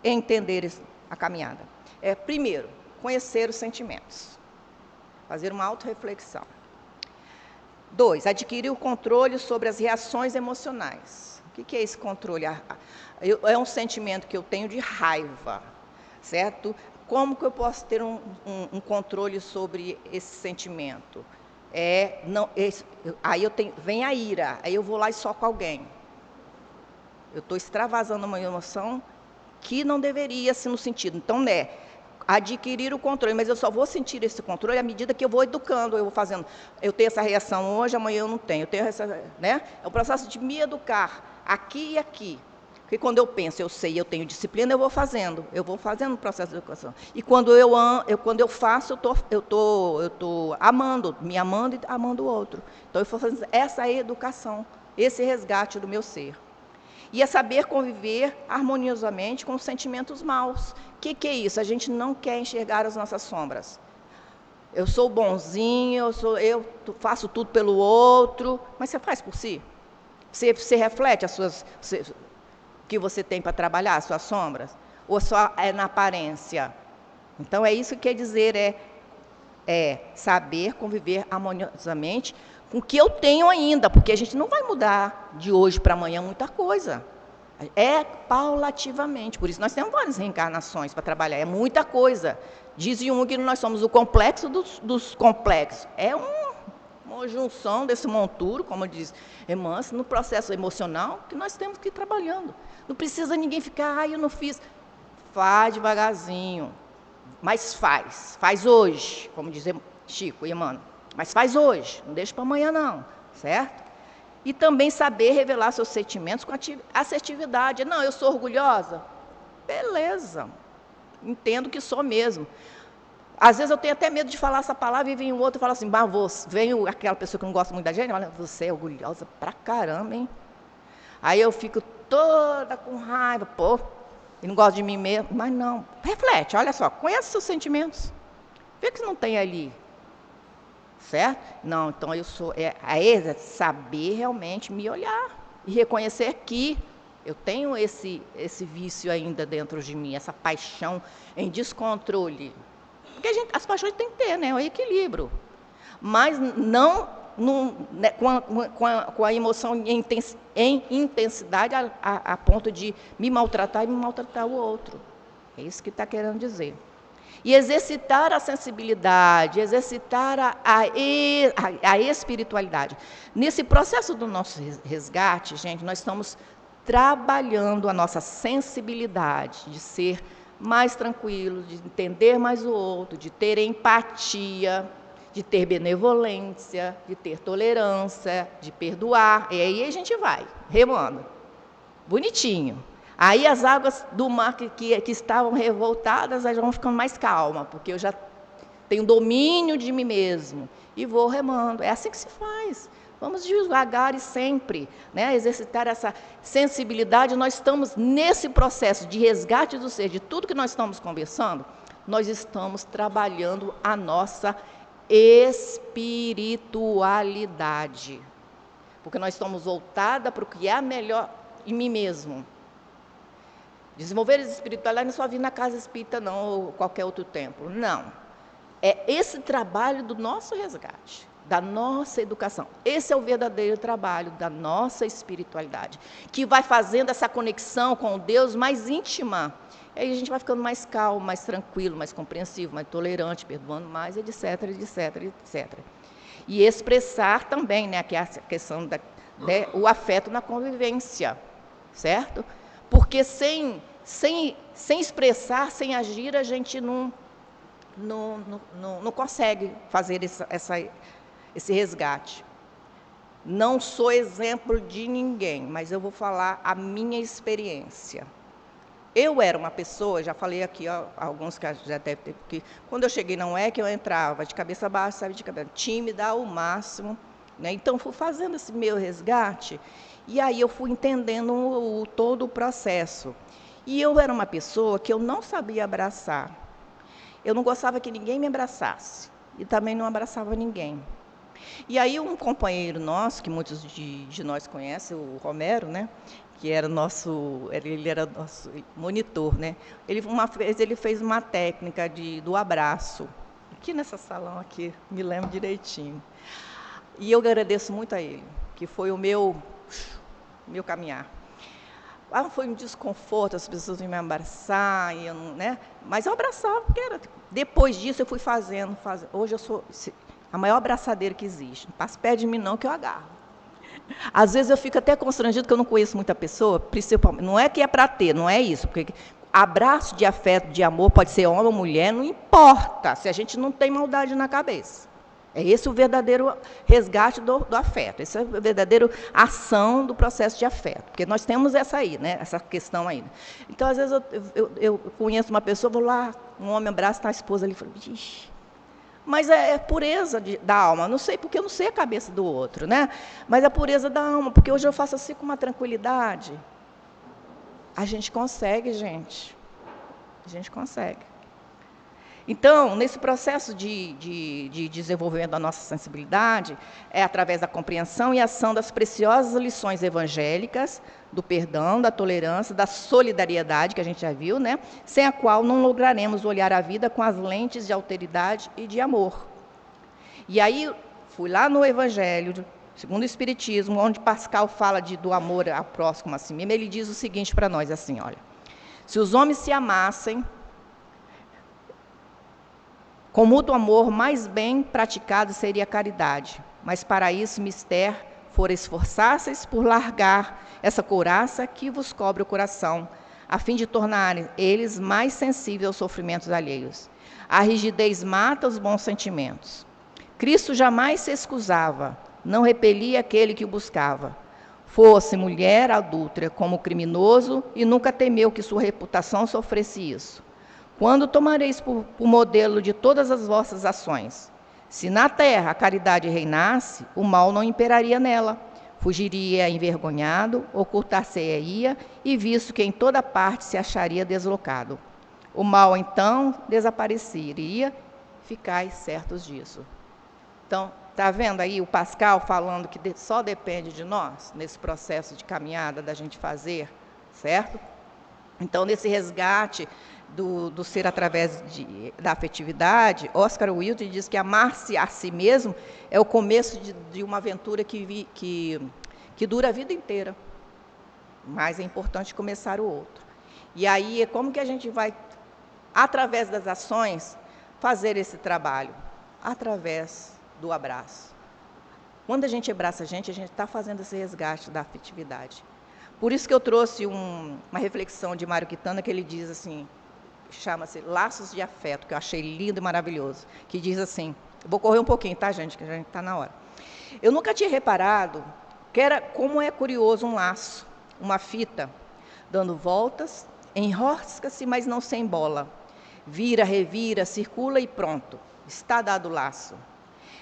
[SPEAKER 2] entender a caminhada. Primeiro, conhecer os sentimentos. Fazer uma autorreflexão. 2, adquirir o controle sobre as reações emocionais. O que é esse controle? É um sentimento que eu tenho de raiva, certo? Como que eu posso ter um controle sobre esse sentimento? Aí vem a ira, aí eu vou lá e soco alguém. Eu estou extravasando uma emoção que não deveria ser no sentido. Então, adquirir o controle, mas eu só vou sentir esse controle à medida que eu vou educando, eu vou fazendo. Eu tenho essa reação hoje, amanhã eu não tenho. Eu tenho essa, né? É um processo de me educar, aqui e aqui. Porque quando eu penso, eu sei, eu tenho disciplina, eu vou fazendo o processo de educação. E quando eu faço, eu tô amando, me amando e amando o outro. Então, eu vou fazendo essa educação, esse resgate do meu ser. E é saber conviver harmoniosamente com os sentimentos maus. O que é isso? A gente não quer enxergar as nossas sombras. Eu sou bonzinho, eu faço tudo pelo outro, mas você faz por si? Você reflete o que você tem para trabalhar, as suas sombras? Ou só é na aparência? Então, é isso que quer dizer, saber conviver harmoniosamente com o que eu tenho ainda, porque a gente não vai mudar de hoje para amanhã muita coisa. É paulativamente, por isso nós temos várias reencarnações para trabalhar, é muita coisa. Diz Jung que nós somos o complexo dos complexos. É uma junção desse monturo, como diz Emmanuel, no processo emocional que nós temos que ir trabalhando. Não precisa ninguém ficar, eu não fiz. Faz devagarzinho, mas faz hoje, como diz Chico e Emmanuel. Mas faz hoje, não deixa para amanhã não, certo? E também saber revelar seus sentimentos com assertividade. Não, eu sou orgulhosa? Beleza, entendo que sou mesmo. Às vezes eu tenho até medo de falar essa palavra e vem um outro e fala assim, vem aquela pessoa que não gosta muito da gente, olha, você é orgulhosa pra caramba, hein? Aí eu fico toda com raiva, pô, e não gosto de mim mesmo. Mas não, reflete, olha só, conhece seus sentimentos. Vê que não tem ali. Certo? Não, então eu sou. É saber realmente me olhar e reconhecer que eu tenho esse vício ainda dentro de mim, essa paixão em descontrole. Porque as paixões tem que ter, né? O equilíbrio. Mas não né, com a emoção em intensidade a ponto de me maltratar e me maltratar o outro. É isso que está querendo dizer. E exercitar a sensibilidade, exercitar a espiritualidade. Nesse processo do nosso resgate, gente, nós estamos trabalhando a nossa sensibilidade, de ser mais tranquilo, de entender mais o outro, de ter empatia, de ter benevolência, de ter tolerância, de perdoar. E aí a gente vai, remando. Bonitinho. Aí as águas do mar que estavam revoltadas, elas vão ficando mais calmas, porque eu já tenho domínio de mim mesmo e vou remando. É assim que se faz. Vamos devagar e sempre, né, exercitar essa sensibilidade. Nós estamos nesse processo de resgate do ser, de tudo que nós estamos conversando, nós estamos trabalhando a nossa espiritualidade. Porque nós estamos voltadas para o que é melhor em mim mesmo. Desenvolver a espiritualidade não é só vir na casa espírita, não, ou qualquer outro templo. Não. É esse trabalho do nosso resgate, da nossa educação. Esse é o verdadeiro trabalho da nossa espiritualidade, que vai fazendo essa conexão com Deus mais íntima. E aí a gente vai ficando mais calmo, mais tranquilo, mais compreensivo, mais tolerante, perdoando mais, etc, etc, etc. E expressar também, né, que é a questão o afeto na convivência, certo? Porque sem expressar, sem agir, a gente não consegue fazer esse resgate. Não sou exemplo de ninguém, mas eu vou falar a minha experiência. Eu era uma pessoa, já falei aqui, ó, alguns que já devem ter, porque quando eu cheguei na UEC, eu entrava de cabeça baixa, sabe, de cabeça tímida ao máximo, né? Então, fui fazendo esse meu resgate, e aí eu fui entendendo todo o processo. E eu era uma pessoa que eu não sabia abraçar. Eu não gostava que ninguém me abraçasse, e também não abraçava ninguém. E aí um companheiro nosso, que muitos de nós conhecem, o Romero, né? Que era ele era nosso monitor, né? Uma vez ele fez uma técnica do abraço, aqui nessa salão aqui, me lembro direitinho. E eu agradeço muito a ele, que foi o meu caminhar. Foi um desconforto, as pessoas iam me abraçar, né? Mas eu abraçava, porque depois disso eu fui fazendo. Hoje eu sou a maior abraçadeira que existe. Não passa perto de mim não, que eu agarro. Às vezes eu fico até constrangido, porque eu não conheço muita pessoa, principalmente, não é que é para ter, não é isso, porque abraço de afeto, de amor, pode ser homem ou mulher, não importa, se a gente não tem maldade na cabeça. É esse o verdadeiro resgate do afeto, essa é a verdadeira ação do processo de afeto, porque nós temos essa aí, né, essa questão aí. Então, às vezes, eu conheço uma pessoa, vou lá, um homem abraça, está a esposa ali, e fala, ixi. Mas é pureza da alma, não sei, porque eu não sei a cabeça do outro, né? Mas é pureza da alma, porque hoje eu faço assim com uma tranquilidade. A gente consegue, gente. A gente consegue. Então, nesse processo de desenvolvimento da nossa sensibilidade, é através da compreensão e ação das preciosas lições evangélicas, do perdão, da tolerância, da solidariedade, que a gente já viu, né? Sem a qual não lograremos olhar a vida com as lentes de alteridade e de amor. E aí, fui lá no Evangelho, segundo o Espiritismo, onde Pascal fala do amor ao próximo a si mesmo, ele diz o seguinte para nós, assim, olha, se os homens se amassem, com mútuo amor, mais bem praticado seria a caridade, mas para isso, mister for esforçar-se por largar essa couraça que vos cobre o coração, a fim de tornarem eles mais sensíveis aos sofrimentos alheios. A rigidez mata os bons sentimentos. Cristo jamais se excusava, não repelia aquele que o buscava. Fosse mulher adúltera como criminoso, e nunca temeu que sua reputação sofresse isso. Quando tomareis por modelo de todas as vossas ações? Se na terra a caridade reinasse, o mal não imperaria nela. Fugiria envergonhado, ocultar-se-ia, e visto que em toda parte se acharia deslocado. O mal, então, desapareceria, ficais certos disso. Então, está vendo aí o Pascal falando que só depende de nós, nesse processo de caminhada da gente fazer, certo? Então, nesse resgate do ser através da afetividade, Oscar Wilde diz que amar-se a si mesmo é o começo de uma aventura que dura a vida inteira. Mas é importante começar o outro. E aí, é como que a gente vai, através das ações, fazer esse trabalho? Através do abraço. Quando a gente abraça a gente está fazendo esse resgate da afetividade. Por isso que eu trouxe uma reflexão de Mário Quintana, que ele diz assim, chama-se Laços de Afeto, que eu achei lindo e maravilhoso, que diz assim, vou correr um pouquinho, tá, gente, que a gente está na hora. Eu nunca tinha reparado como é curioso um laço, uma fita, dando voltas, enrosca-se, mas não se embola. Vira, revira, circula e pronto, está dado o laço.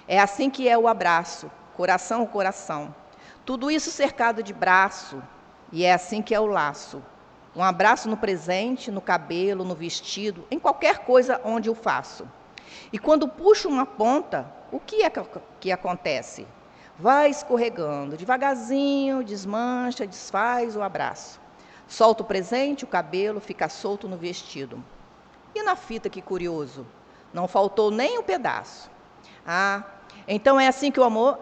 [SPEAKER 2] É assim que é o abraço, coração a coração. Tudo isso cercado de braço, e é assim que é o laço. Um abraço no presente, no cabelo, no vestido, em qualquer coisa onde o faço. E quando puxo uma ponta, o que é que acontece? Vai escorregando, devagarzinho, desmancha, desfaz o abraço. Solta o presente, o cabelo fica solto no vestido. E na fita, que curioso, não faltou nem um pedaço. Então é assim que o amor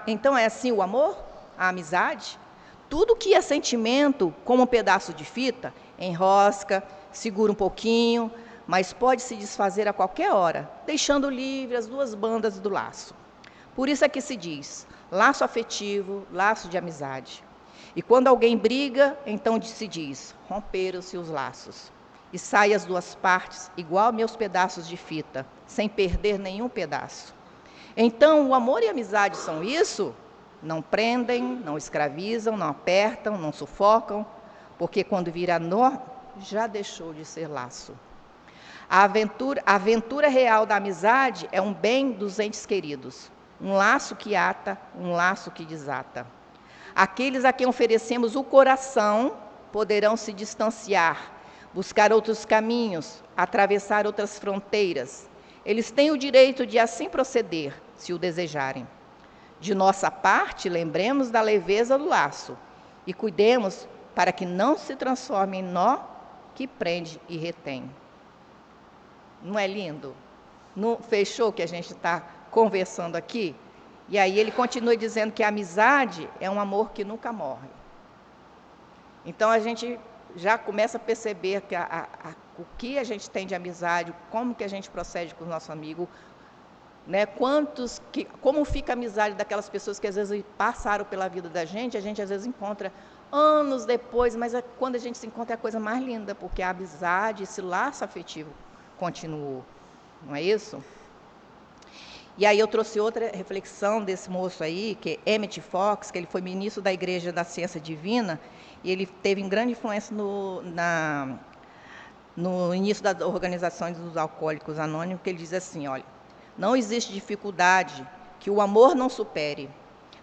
[SPEAKER 2] então é assim o amor, a amizade. Tudo que é sentimento, como um pedaço de fita, enrosca, segura um pouquinho, mas pode se desfazer a qualquer hora, deixando livre as duas bandas do laço. Por isso é que se diz laço afetivo, laço de amizade. E quando alguém briga, então se diz romperam-se os laços. E saem as duas partes, igual meus pedaços de fita, sem perder nenhum pedaço. Então, o amor e a amizade são isso? Não prendem, não escravizam, não apertam, não sufocam, porque quando vira nó, já deixou de ser laço. A aventura real da amizade é um bem dos entes queridos, um laço que ata, um laço que desata. Aqueles a quem oferecemos o coração poderão se distanciar, buscar outros caminhos, atravessar outras fronteiras. Eles têm o direito de assim proceder, se o desejarem. De nossa parte, lembremos da leveza do laço e cuidemos para que não se transforme em nó que prende e retém. Não é lindo? Não fechou que a gente está conversando aqui? E aí ele continua dizendo que a amizade é um amor que nunca morre. Então a gente já começa a perceber que o que a gente tem de amizade, como que a gente procede com o nosso amigo, né? Como fica a amizade daquelas pessoas que às vezes passaram pela vida da gente, a gente às vezes encontra anos depois, mas quando a gente se encontra é a coisa mais linda, porque a amizade, esse laço afetivo continuou, não é isso? E aí eu trouxe outra reflexão desse moço aí, que é Emmett Fox, que ele foi ministro da Igreja da Ciência Divina, e ele teve grande influência no início das organizações dos alcoólicos anônimos, que ele diz assim, olha, não existe dificuldade que o amor não supere,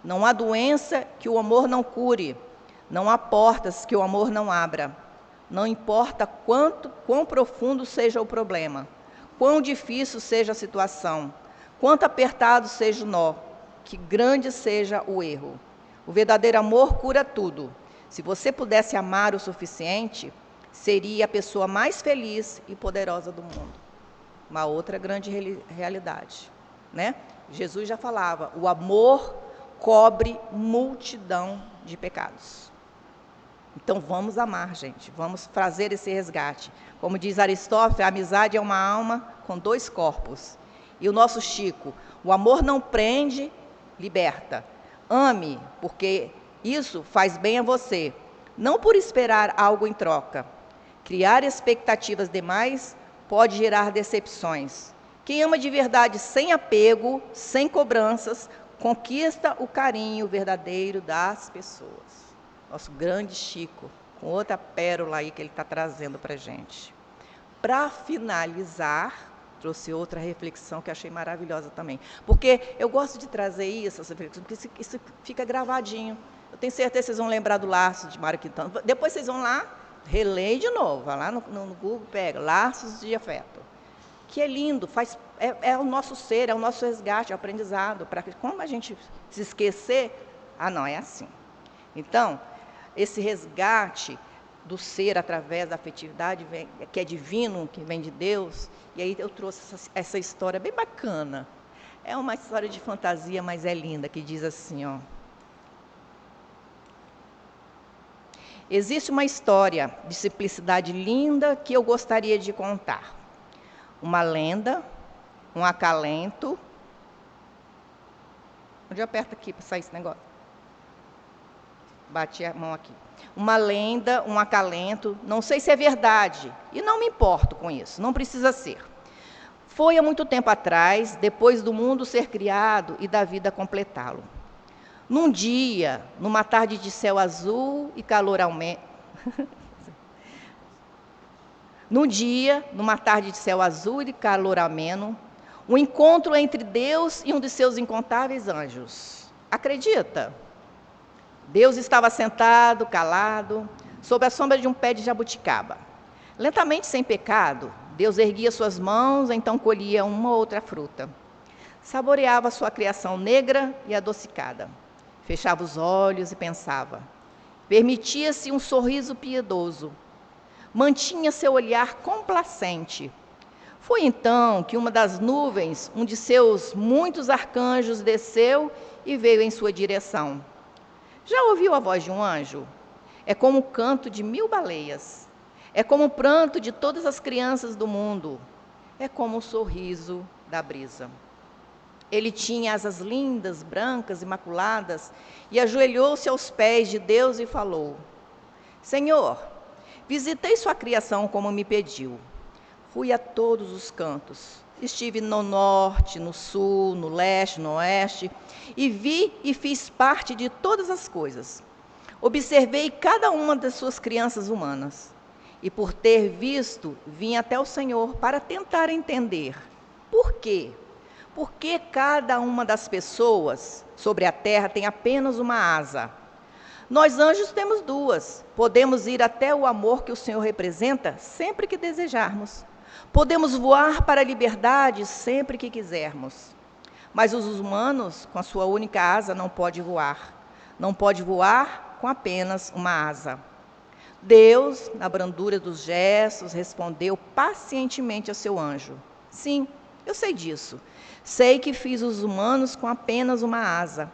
[SPEAKER 2] não há doença que o amor não cure, não há portas que o amor não abra, não importa quão profundo seja o problema, quão difícil seja a situação, quanto apertado seja o nó, que grande seja o erro. O verdadeiro amor cura tudo. Se você pudesse amar o suficiente, seria a pessoa mais feliz e poderosa do mundo. Uma outra grande realidade, né? Jesus já falava, o amor cobre multidão de pecados. Então vamos amar, gente, vamos fazer esse resgate. Como diz Aristóteles, a amizade é uma alma com dois corpos. E o nosso Chico, o amor não prende, liberta. Ame, porque isso faz bem a você, não por esperar algo em troca. Criar expectativas demais pode gerar decepções. Quem ama de verdade sem apego, sem cobranças, conquista o carinho verdadeiro das pessoas. Nosso grande Chico, com outra pérola aí que ele está trazendo para a gente. Para finalizar, trouxe outra reflexão que achei maravilhosa também. Porque eu gosto de trazer isso, essa reflexão, porque isso fica gravadinho. Eu tenho certeza que vocês vão lembrar do Laço de Mário Quintana. Depois vocês vão lá, releem de novo, vai lá no Google, pega Laços de Afeto. Que é lindo, é o nosso ser, é o nosso resgate, é o aprendizado. Para como a gente se esquecer, não, é assim. Então, esse resgate do ser através da afetividade, que é divino, que vem de Deus, e aí eu trouxe essa história bem bacana. É uma história de fantasia, mas é linda, que diz assim, ó. Existe uma história de simplicidade linda que eu gostaria de contar. Uma lenda, um acalento. Onde eu aperto aqui para sair esse negócio? Bati a mão aqui. Uma lenda, um acalento, não sei se é verdade, e não me importo com isso, não precisa ser. Foi há muito tempo atrás, depois do mundo ser criado e da vida completá-lo. Num dia, numa tarde de céu azul e calor aumento. Num dia, numa tarde de céu azul e calor ameno, um encontro entre Deus e um de seus incontáveis anjos. Acredita? Deus estava sentado, calado, sob a sombra de um pé de jabuticaba. Lentamente, sem pecado, Deus erguia suas mãos, então colhia uma ou outra fruta. Saboreava sua criação negra e adocicada. Fechava os olhos e pensava. Permitia-se um sorriso piedoso. Mantinha seu olhar complacente. Foi então que uma das nuvens, um de seus muitos arcanjos, desceu e veio em sua direção. Já ouviu a voz de um anjo? É como o canto de 1000 baleias. É como o pranto de todas as crianças do mundo. É como o sorriso da brisa. Ele tinha asas lindas, brancas, imaculadas, e ajoelhou-se aos pés de Deus e falou: Senhor, visitei sua criação como me pediu. Fui a todos os cantos. Estive no norte, no sul, no leste, no oeste, e vi e fiz parte de todas as coisas. Observei cada uma das suas crianças humanas. E por ter visto, vim até o Senhor para tentar entender. Por quê? Porque cada uma das pessoas sobre a terra tem apenas uma asa. Nós anjos temos 2. Podemos ir até o amor que o Senhor representa sempre que desejarmos. Podemos voar para a liberdade sempre que quisermos. Mas os humanos, com a sua única asa, não podem voar. Não pode voar com apenas uma asa. Deus, na brandura dos gestos, respondeu pacientemente a seu anjo. Sim, eu sei disso. Sei que fiz os humanos com apenas uma asa.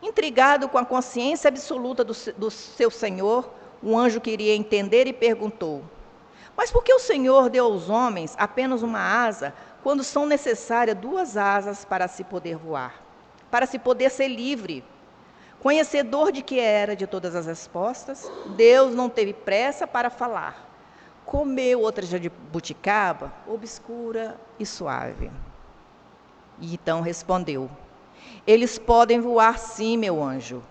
[SPEAKER 2] Intrigado com a consciência absoluta do seu Senhor, o anjo queria entender e perguntou: Mas por que o Senhor deu aos homens apenas uma asa, quando são necessárias 2 asas para se poder voar? Para se poder ser livre? Conhecedor de que era de todas as respostas, Deus não teve pressa para falar. Comeu outra jabuticaba, obscura e suave. E então respondeu: Eles podem voar sim, meu anjo.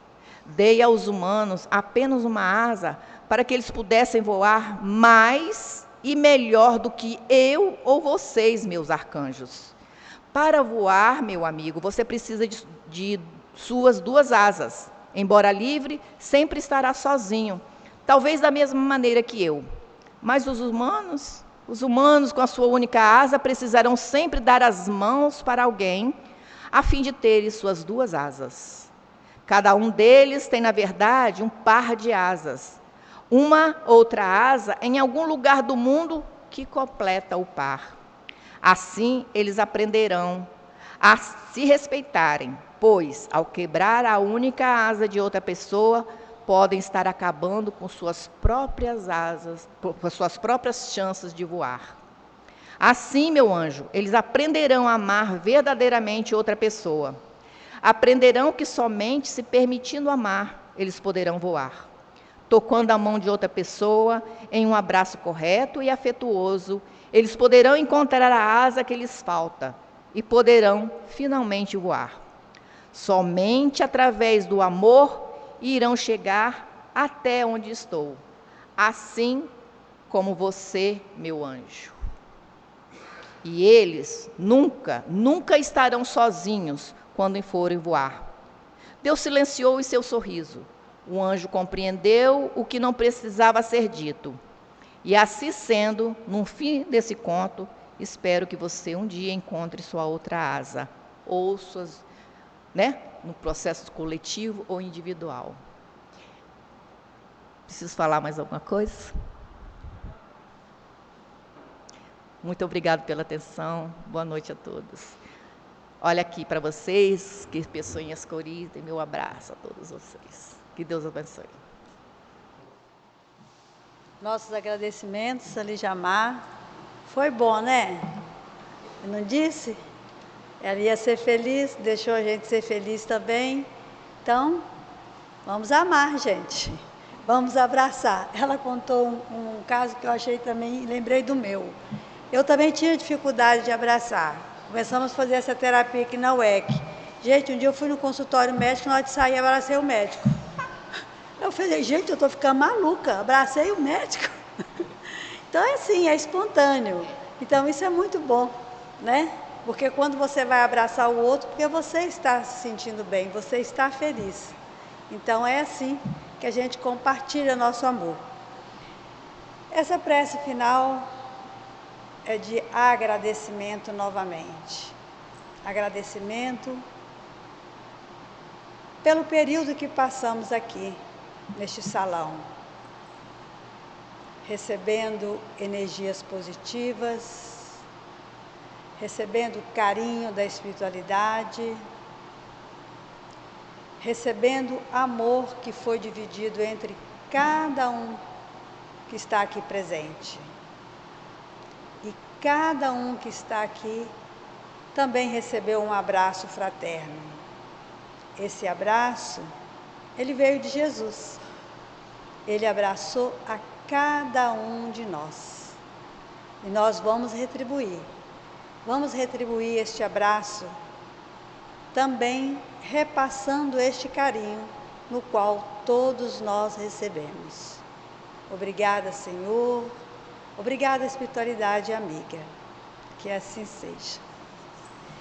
[SPEAKER 2] Dei aos humanos apenas uma asa para que eles pudessem voar mais e melhor do que eu ou vocês, meus arcanjos. Para voar, meu amigo, você precisa de suas 2 asas. Embora livre, sempre estará sozinho, talvez da mesma maneira que eu. Mas os humanos com a sua única asa precisarão sempre dar as mãos para alguém, a fim de terem suas 2 asas. Cada um deles tem, na verdade, um par de asas. Uma outra asa em algum lugar do mundo que completa o par. Assim, eles aprenderão a se respeitarem, pois, ao quebrar a única asa de outra pessoa, podem estar acabando com suas próprias asas, com suas próprias chances de voar. Assim, meu anjo, eles aprenderão a amar verdadeiramente outra pessoa. Aprenderão que somente se permitindo amar, eles poderão voar. Tocando a mão de outra pessoa, em um abraço correto e afetuoso, eles poderão encontrar a asa que lhes falta e poderão finalmente voar. Somente através do amor irão chegar até onde estou, assim como você, meu anjo. E eles nunca estarão sozinhos quando forem voar. Deus silenciou em seu sorriso. O anjo compreendeu o que não precisava ser dito. E assim sendo, no fim desse conto, espero que você um dia encontre sua outra asa, ou suas, no processo coletivo ou individual. Preciso falar mais alguma coisa? Muito obrigada pela atenção. Boa noite a todos. Olha aqui para vocês, que pessoinhas coridas, meu abraço a todos vocês. Que Deus abençoe.
[SPEAKER 1] Nossos agradecimentos, Alijamar. Foi bom, né? Eu não disse? Ela ia ser feliz, deixou a gente ser feliz também. Então, vamos amar, gente. Vamos abraçar. Ela contou um caso que eu achei também, lembrei do meu. Eu também tinha dificuldade de abraçar. Começamos a fazer essa terapia aqui na UEC. Gente, um dia eu fui no consultório médico, na hora de sair, abracei o médico. Eu falei, gente, eu estou ficando maluca, abracei o médico. Então, é assim, é espontâneo. Então, isso é muito bom, né? Porque quando você vai abraçar o outro, porque você está se sentindo bem, você está feliz. Então, é assim que a gente compartilha nosso amor. Essa prece final é de agradecimento novamente. Agradecimento pelo período que passamos aqui, neste salão, recebendo energias positivas, recebendo o carinho da espiritualidade, recebendo amor que foi dividido entre cada um que está aqui presente. E cada um que está aqui também recebeu um abraço fraterno. Esse abraço, ele veio de Jesus. Ele abraçou a cada um de nós. E nós vamos retribuir. Vamos retribuir este abraço, também repassando este carinho no qual todos nós recebemos. Obrigada, Senhor. Obrigada, espiritualidade amiga. Que assim seja.